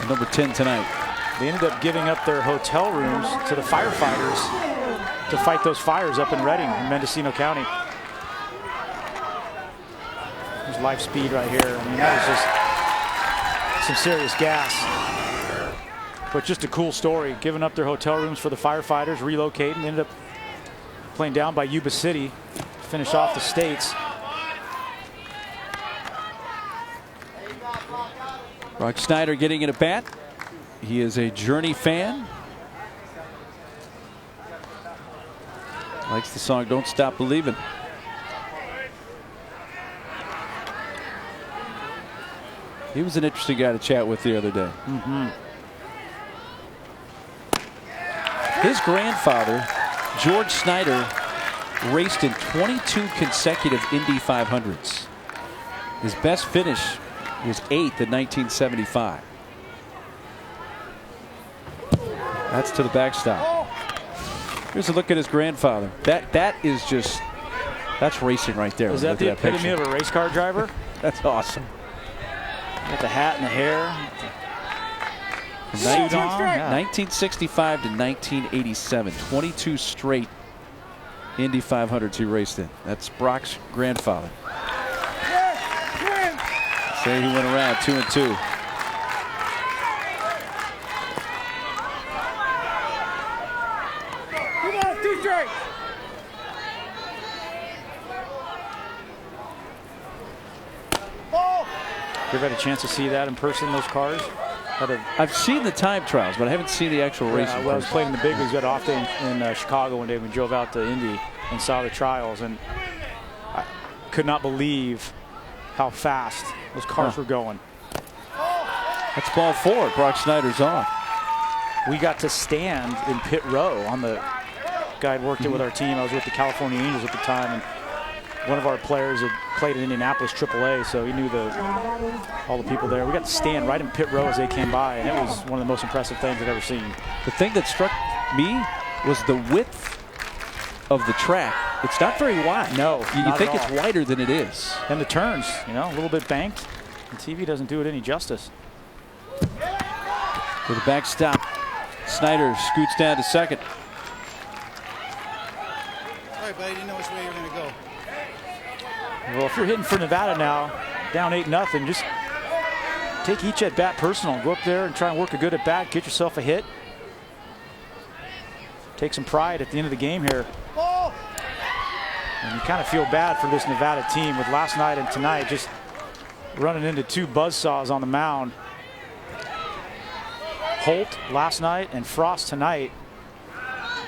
Number 10 tonight. They ended up giving up their hotel rooms to the firefighters to fight those fires up in Redding in Mendocino County. There's life speed right here. I mean, that was just some serious gas. But just a cool story. Giving up their hotel rooms for the firefighters, relocating, ended up playing down by Yuba City, finish off the states. Brock Snyder getting in a bat. He is a Journey fan. Likes the song Don't Stop Believin'. He was an interesting guy to chat with the other day. His grandfather, George Snyder, raced in 22 consecutive Indy 500s. His best finish was 8th in 1975. That's to the backstop. Here's a look at his grandfather. That is just, that's racing right there. Is that the epitome of a race car driver? That's awesome. Got the hat and the hair. 1965 to 1987, 22 straight Indy 500s he raced in. That's Brock's grandfather. Say he went around 2-2. You ever had a chance to see that in person, those cars? I've seen the time trials, but I haven't seen the actual racing. Well, I was playing in the big leagues. We had off day in Chicago one day. We drove out to Indy and saw the trials, and I could not believe how fast those cars were going. That's ball 4. Brock Snyder's on. We got to stand in pit row on the guy had worked it with our team. I was with the California Angels at the time, and one of our players had played in Indianapolis AAA, so he knew all the people there. We got to stand right in pit row as they came by, and it was one of the most impressive things I've ever seen. The thing that struck me was the width of the track. It's not very wide. No, you think it's wider than it is. And the turns, you know, a little bit banked. The TV doesn't do it any justice. With a backstop, Snyder scoots down to second. All right, buddy, didn't know which way you were going to go. Well, if you're hitting for Nevada now, down 8-0, just take each at bat personal. Go up there and try and work a good at bat. Get yourself a hit. Take some pride at the end of the game here. And you kind of feel bad for this Nevada team with last night and tonight just running into 2 buzzsaws on the mound. Holt last night and Frost tonight.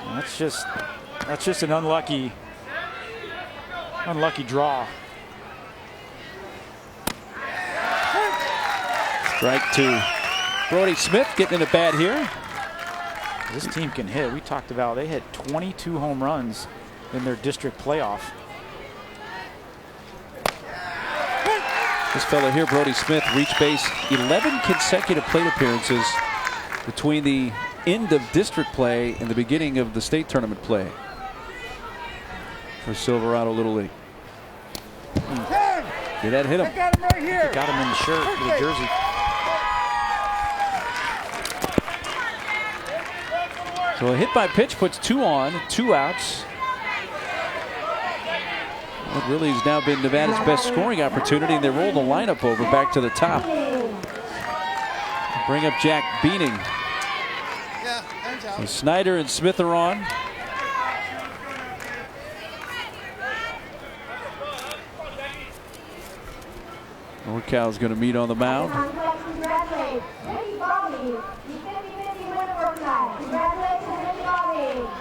And that's just an unlucky draw. Strike 2. Brody Smith getting in the bat here. This team can hit. We talked about they hit 22 home runs in their district playoff. This fella here, Brody Smith, reached base 11 consecutive plate appearances between the end of district play and the beginning of the state tournament play for Silverado Little League. Did that hit him? I got him right here. Got him in the shirt, the jersey. So a hit by pitch puts 2 on, 2 outs. It really has now been Nevada's best scoring opportunity, and they roll the lineup over back to the top. Bring up Jack Beaning. So Snyder and Smith are on. NorCal's going to meet on the mound.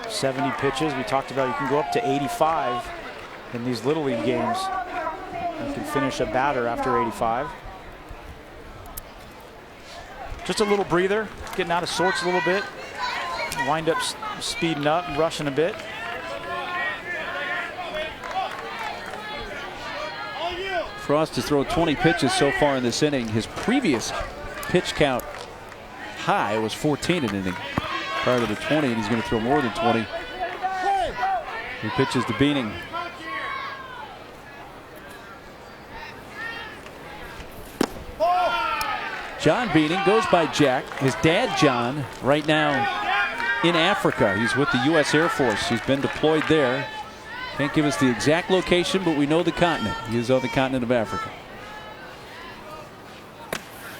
70 pitches. We talked about you can go up to 85 in these Little League games. You can finish a batter after 85. Just a little breather, getting out of sorts a little bit. Wind up speeding up, rushing a bit. Frost has thrown 20 pitches so far in this inning. His previous pitch count high was 14 an inning prior to the 20, and he's going to throw more than 20. He pitches to Beaning. John Beaning goes by Jack. His dad, John, right now in Africa. He's with the U.S. Air Force. He's been deployed there. Can't give us the exact location, but we know the continent. He is on the continent of Africa.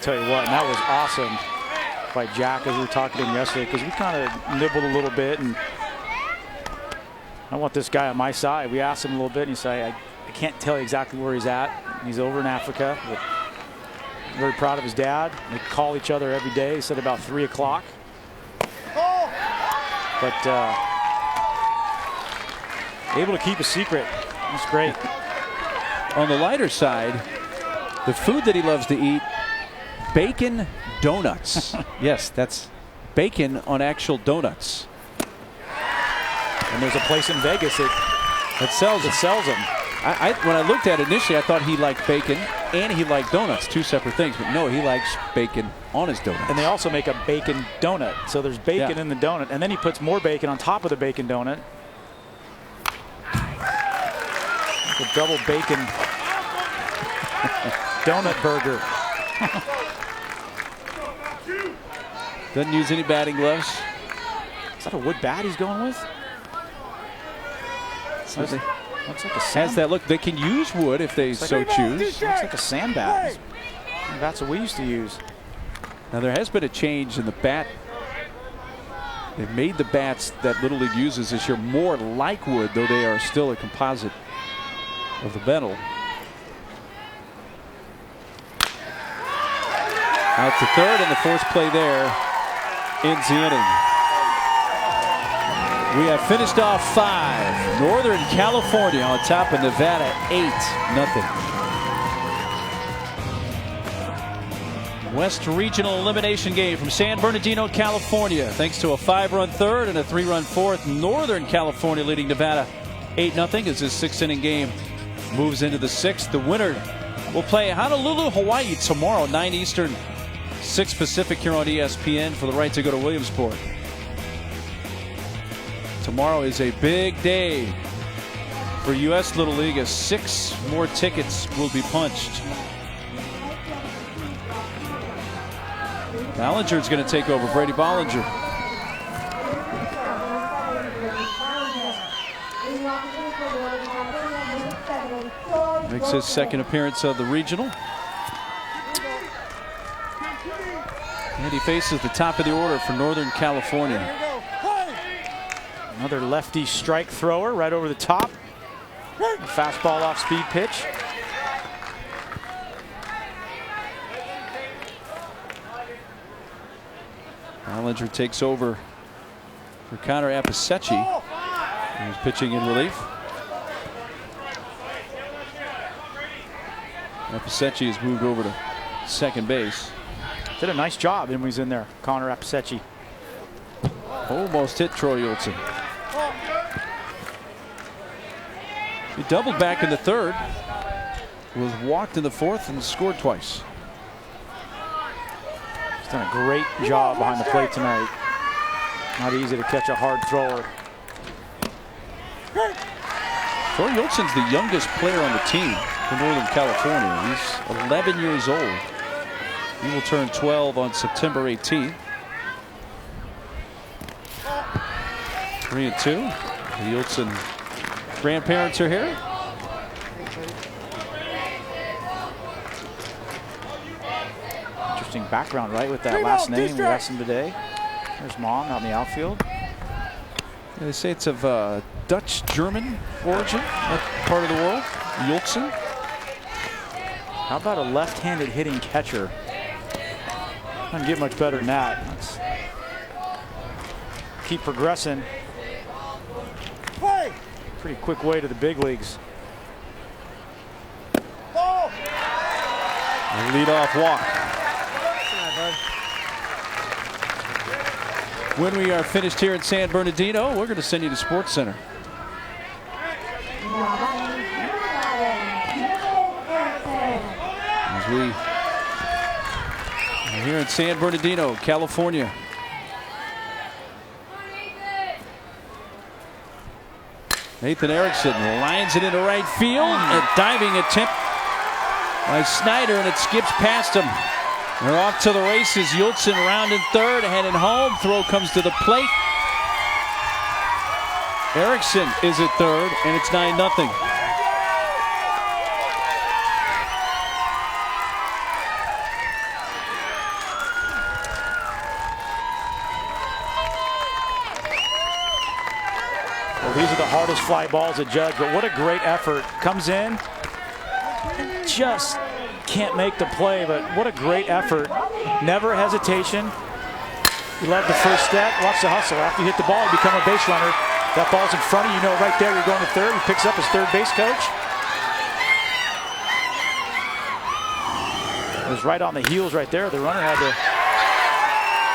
Tell you what, and that was awesome by Jack as we were talking to him yesterday, because we kind of nibbled a little bit, and I want this guy on my side. We asked him a little bit, and he said, I can't tell you exactly where he's at. He's over in Africa, but very proud of his dad. They call each other every day. He said about 3 o'clock. But able to keep a secret. That's great. On the lighter side, the food that he loves to eat, bacon donuts. Yes, that's bacon on actual donuts. And there's a place in Vegas that sells them. When I looked at it initially, I thought he liked bacon and he liked donuts, 2 separate things. But no, he likes bacon on his donut. And they also make a bacon donut. So there's bacon in the donut, and then he puts more bacon on top of the bacon donut. The double bacon donut burger. Doesn't use any batting gloves. Is that a wood bat he's going with? Looks like a has that look. They can use wood if they so choose. Looks like a sand bat. That's what we used to use. Now there has been a change in the bat. They've made the bats that Little League uses this year more like wood, though they are still a composite of the metal. Out to third, and the force play there ends the inning. We have finished off 5. Northern California on top of Nevada 8-0. West Regional elimination game from San Bernardino, California. Thanks to a 5-run third and a 3-run fourth. Northern California leading Nevada 8-0 as this 6th-inning game moves into the 6th. The winner will play Honolulu, Hawaii tomorrow, 9 Eastern, 6 Pacific here on ESPN for the right to go to Williamsport. Tomorrow is a big day for U.S. Little League as 6 more tickets will be punched. Ballinger is going to take over. Brady Ballinger. Makes his 2nd appearance of the regional. And he faces the top of the order for Northern California. Another lefty strike thrower right over the top. Fastball off speed pitch. Ballinger takes over for Connor Appicetti, who's pitching in relief. Appicetti has moved over to second base. Did a nice job when he was in there, Connor Appicetti. Almost hit Troy Yultsen. He doubled back in the 3rd, was walked in the 4th, and scored twice. He's done a great job behind the plate tonight. Not easy to catch a hard thrower. Troy Yultsen's the youngest player on the team for Northern California. He's 11 years old. He will turn 12 on September 18th. 3-2. The Yultsen grandparents are here. Interesting background, right, with that last name we asked him today. There's Mom out in the outfield. Yeah, they say it's of Dutch-German origin, that part of the world. Yultsen. How about a left-handed hitting catcher? Doesn't get much better than that. Let's keep progressing. Pretty quick way to the big leagues. Lead-off walk. When we are finished here in San Bernardino, we're going to send you to Sports Center. As we are here in San Bernardino, California. Nathan Erickson lines it into right field. A diving attempt by Snyder, and it skips past him. They're off to the races. Yultsen rounding 3rd, heading home. Throw comes to the plate. Erickson is at 3rd, and it's 9-0. Well, these are the hardest fly balls to judge, but what a great effort. Comes in, just can't make the play, but what a great effort. Never hesitation. You love the first step. Watch the hustle. After you hit the ball, you become a base runner. That ball's in front of you. You know right there you're going to 3rd. He picks up his 3rd base coach. It was right on the heels right there. The runner had to.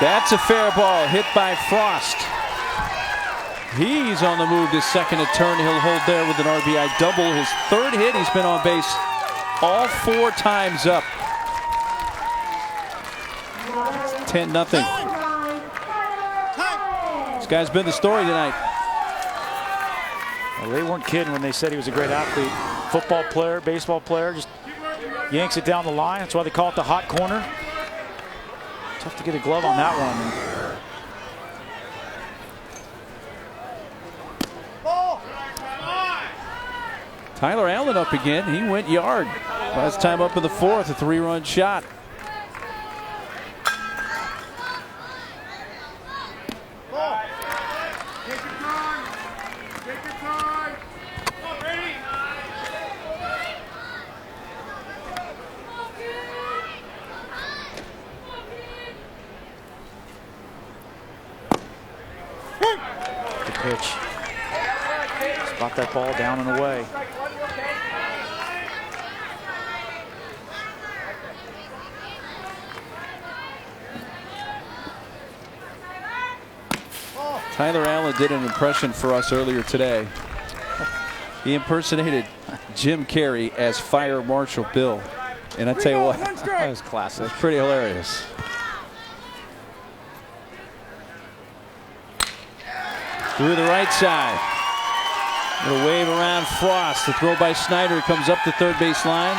That's a fair ball hit by Frost. He's on the move to second to turn. He'll hold there with an RBI double. His 3rd hit. He's been on base all 4 times up. 10-0. This guy's been the story tonight. Well, they weren't kidding when they said he was a great athlete. Football player, baseball player, just yanks it down the line. That's why they call it the hot corner. Tough to get a glove on that one. Tyler Allen up again. He went yard. Last time up in the 4th, a 3-run shot. pitch. Spot that ball down and away. Tyler Allen did an impression for us earlier today. He impersonated Jim Carrey as Fire Marshal Bill. And I tell you what, that was classic. It was pretty hilarious. Through the right side. Little wave around Frost. The throw by Snyder comes up the third base line.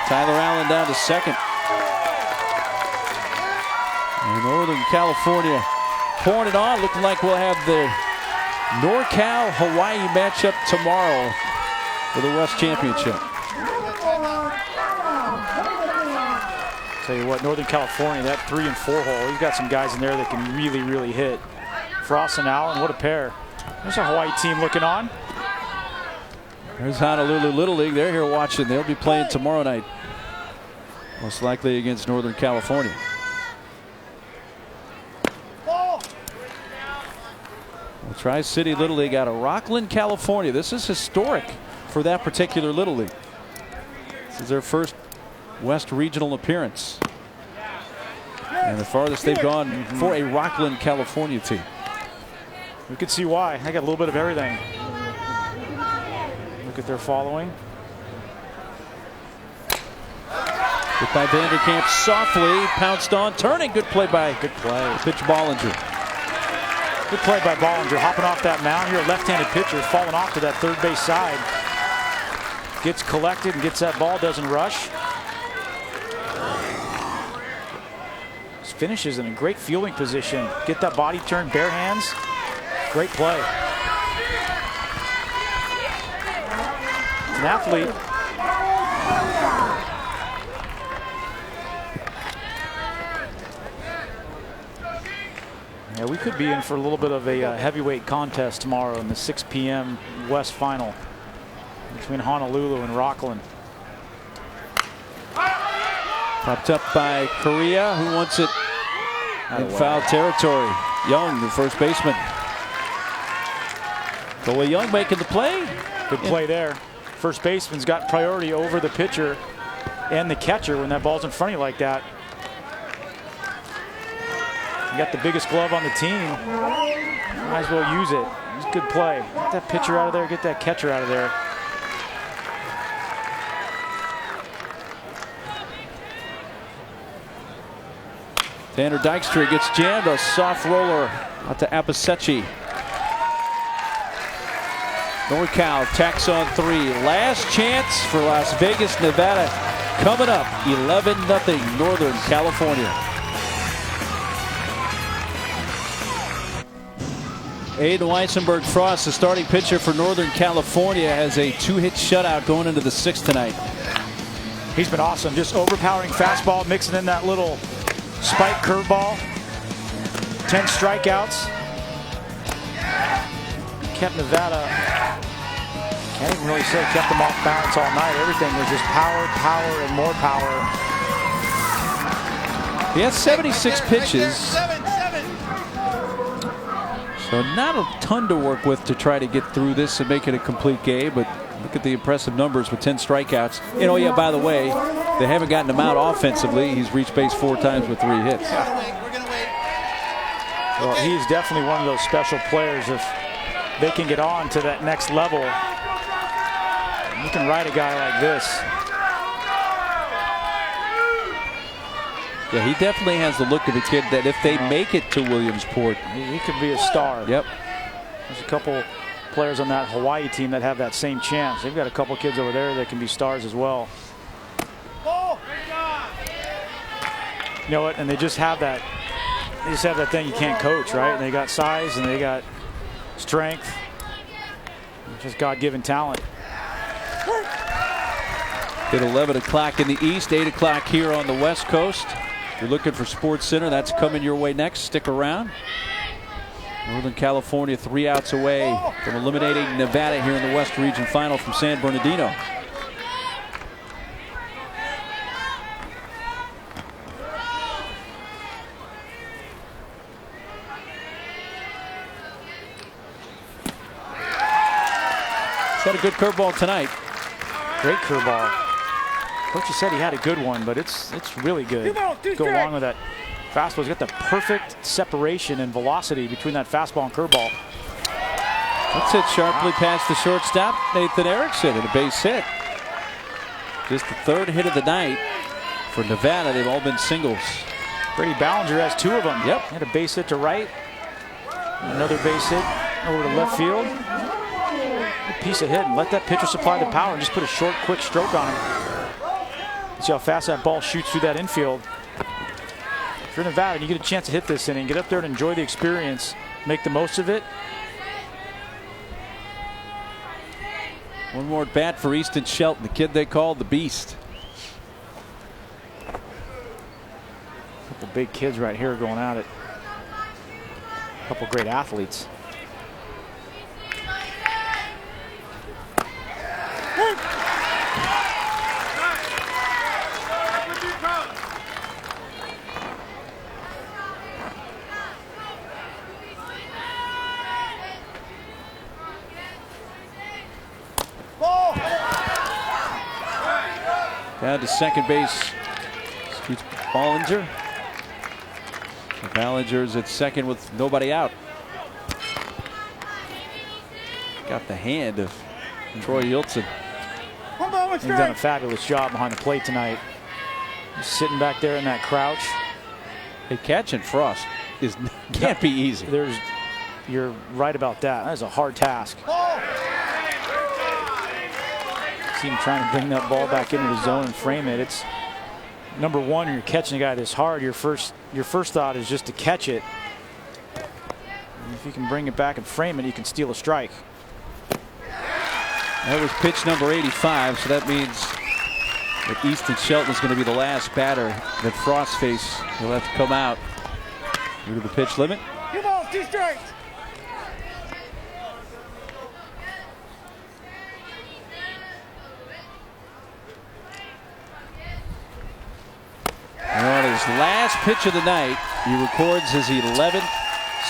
Tyler Allen down to second. And Northern California pouring it on. Looking like we'll have the NorCal-Hawaii matchup tomorrow for the West Championship. Tell you what, Northern California, that 3 and 4 hole, you've got some guys in there that can really, really hit. Frost and Allen, what a pair. There's a Hawaii team looking on. There's Honolulu Little League. They're here watching. They'll be playing tomorrow night, most likely against Northern California. The Tri-City Little League out of Rocklin, California. This is historic for that particular Little League. This is their first West Regional appearance. And the farthest they've gone for a Rocklin, California team. We could see why. They got a little bit of everything. Look at their following. Hit by Vanderkamp, softly pounced on, turning. Good play by pitch Bollinger. Good play by Bollinger, hopping off that mound. Here, a left-handed pitcher falling off to that third base side. Gets collected and gets that ball, doesn't rush. Just finishes in a great fielding position. Get that body turn, bare hands. Great play. It's an athlete. Yeah, we could be in for a little bit of a heavyweight contest tomorrow in the 6 p.m. West Final between Honolulu and Rocklin. Popped up by Correa, who wants it in foul territory. Young, the first baseman. Cole Young making the play. Good play there. First baseman's got priority over the pitcher and the catcher when that ball's in front of you like that. You got the biggest glove on the team. Might as well use it. It's a good play. Get that pitcher out of there. Get that catcher out of there. Tanner Dykstra gets jammed. A soft roller out to Appicetti. NorCal tacks on 3. Last chance for Las Vegas, Nevada. Coming up 11-0 Northern California. Aiden Weissenberg Frost, the starting pitcher for Northern California, has a 2-hit shutout going into the 6th tonight. He's been awesome. Just overpowering fastball, mixing in that little spike curveball. 10 strikeouts. Kept Nevada, can't even really say kept them off balance all night. Everything was just power, power, and more power. He has 76 pitches. So not a ton to work with to try to get through this and make it a complete game, but look at the impressive numbers with 10 strikeouts. And oh yeah, by the way, they haven't gotten him out offensively. He's reached base 4 times with 3 hits. Well, he's definitely one of those special players. If they can get on to that next level, you can ride a guy like this. Yeah, he definitely has the look of a kid that if they make it to Williamsport, he could be a star. Yep. There's a couple players on that Hawaii team that have that same chance. They've got a couple kids over there that can be stars as well. You know what? And they just have that. They just have that thing you can't coach, right? And they got size and they got strength. Just God-given talent. At 11 o'clock in the East, 8 o'clock here on the West Coast. If you're looking for Sports Center, that's coming your way next. Stick around. Northern California 3 outs away from eliminating Nevada here in the West Region Final from San Bernardino. He's had a good curveball tonight. Great curveball. Coach said he had a good one, but it's really good. Go along with that fastball. He's got the perfect separation and velocity between that fastball and curveball. That's hit sharply past the shortstop, Nathan Erickson, and a base hit. Just the third hit of the night for Nevada. They've all been singles. Brady Ballinger has 2 of them. Yep. Had a base hit to right. Another base hit over to left field. Good piece of hit, and let that pitcher supply the power and just put a short, quick stroke on him. See how fast that ball shoots through that infield. If you're Nevada and you get a chance to hit this inning, get up there and enjoy the experience. Make the most of it. One more at bat for Easton Shelton, the kid they called the Beast. A couple big kids right here going at it. A couple great athletes. Down to second base, Scoots Ballinger. Ballinger's at second with nobody out. Got the hand of Troy Yiltsin. He's done a fabulous job behind the plate tonight. Just sitting back there in that crouch. Hey, catching Frost can't be easy. You're right about that. That is a hard task. See him trying to bring that ball back into the zone and frame it. It's number one, when you're catching a guy this hard, your first thought is just to catch it. And if you can bring it back and frame it, you can steal a strike. That was pitch number 85, so that means that Easton Shelton is going to be the last batter that Frost face. He'll have to come out due to the pitch limit. 2 strikes. And on his last pitch of the night, he records his 11th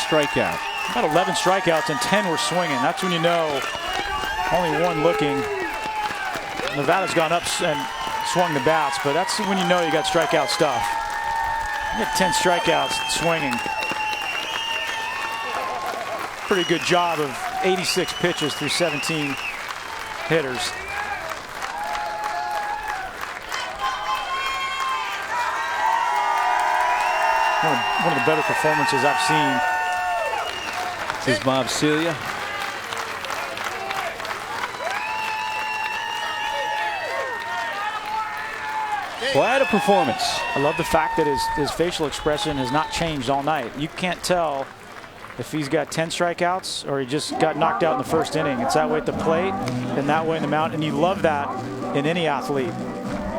strikeout. About 11 strikeouts and 10 were swinging. That's when you know only one looking. Nevada's gone up and swung the bats, but that's when you know you got strikeout stuff. You got 10 strikeouts swinging. Pretty good job of 86 pitches through 17 hitters. One of the better performances I've seen. This is Bob Celia. Quite a performance. I love the fact that his facial expression has not changed all night. You can't tell if he's got 10 strikeouts or he just got knocked out in the first inning. It's that way at the plate and that way in the mound, and you love that in any athlete.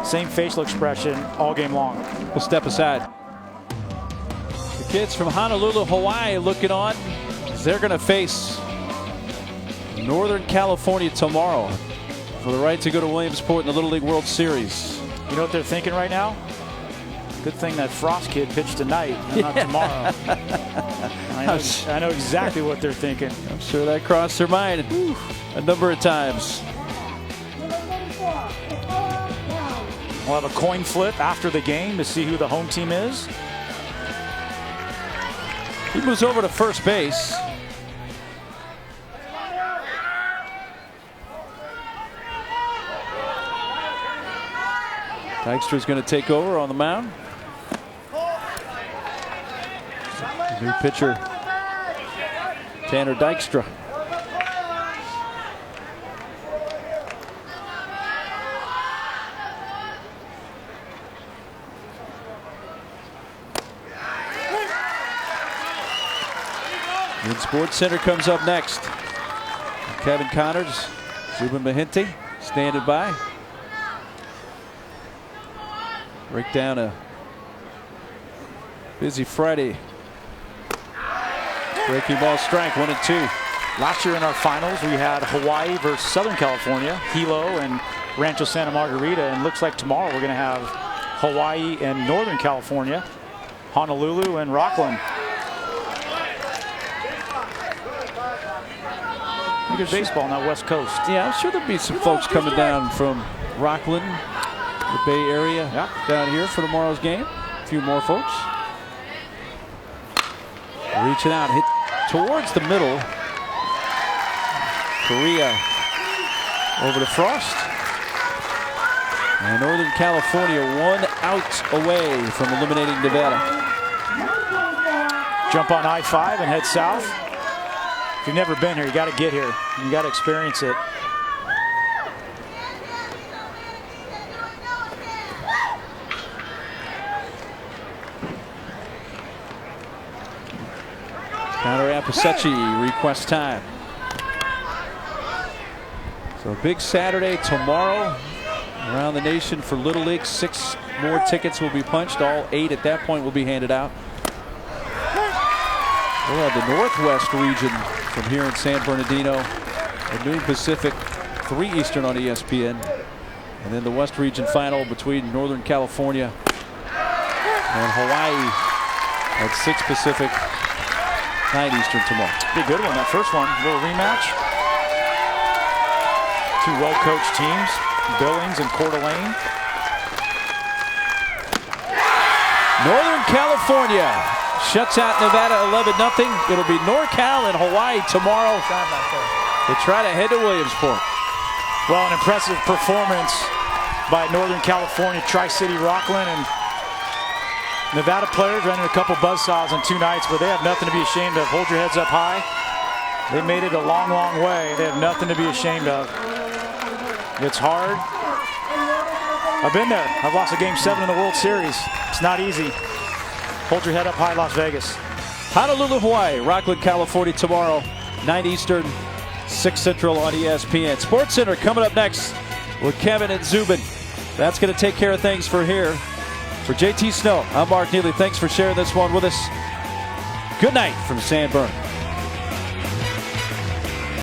Same facial expression all game long. We'll step aside. The kids from Honolulu, Hawaii looking on as they're going to face Northern California tomorrow for the right to go to Williamsport in the Little League World Series. You know what they're thinking right now? Good thing that Frost kid pitched tonight and not tomorrow. I know exactly what they're thinking. I'm sure that crossed their mind a number of times. We'll have a coin flip after the game to see who the home team is. He moves over to first base. Dykstra's going to take over on the mound. New pitcher, Tanner Dykstra. And Sports Center comes up next. Kevin Connors, Zubin Mahinti standing by. Break down a busy Friday. Breaking ball strike, 1-2. Last year in our finals, we had Hawaii versus Southern California, Hilo and Rancho Santa Margarita, and looks like tomorrow we're going to have Hawaii and Northern California, Honolulu and Rocklin. Good baseball on that West Coast. Yeah, I'm sure there'll be some folks coming down from Rocklin, the Bay Area, down here for tomorrow's game. A few more folks. Reaching out, hit towards the middle. Correa over to Frost. And Northern California 1 out away from eliminating Nevada. Jump on I-5 and head south. If you've never been here, you got to get here. You got to experience it. Counter Appicetti request time. So a big Saturday tomorrow around the nation for Little League. 6 more tickets will be punched. All 8 at that point will be handed out. We'll have the Northwest region from here in San Bernardino at noon Pacific, 3 Eastern on ESPN. And then the West region final between Northern California and Hawaii at 6 Pacific, 9 Eastern tomorrow. Be a good one, that first one. A little rematch. 2 well-coached teams, Billings and Coeur d'Alene. Northern California shuts out Nevada 11-0. It'll be NorCal and Hawaii tomorrow to try to head to Williamsport. Well, an impressive performance by Northern California, Tri-City Rocklin, and Nevada players ran in a couple buzzsaws on 2 nights, but they have nothing to be ashamed of. Hold your heads up high. They made it a long, long way. They have nothing to be ashamed of. It's hard. I've been there. I've lost a Game 7 in the World Series. It's not easy. Hold your head up high, Las Vegas. Honolulu, Hawaii, Rocklin, California tomorrow, 9 Eastern, 6 Central on ESPN. Sports Center coming up next with Kevin and Zubin. That's going to take care of things for here. For JT Snow, I'm Mark Neely. Thanks for sharing this one with us. Good night from San Bern.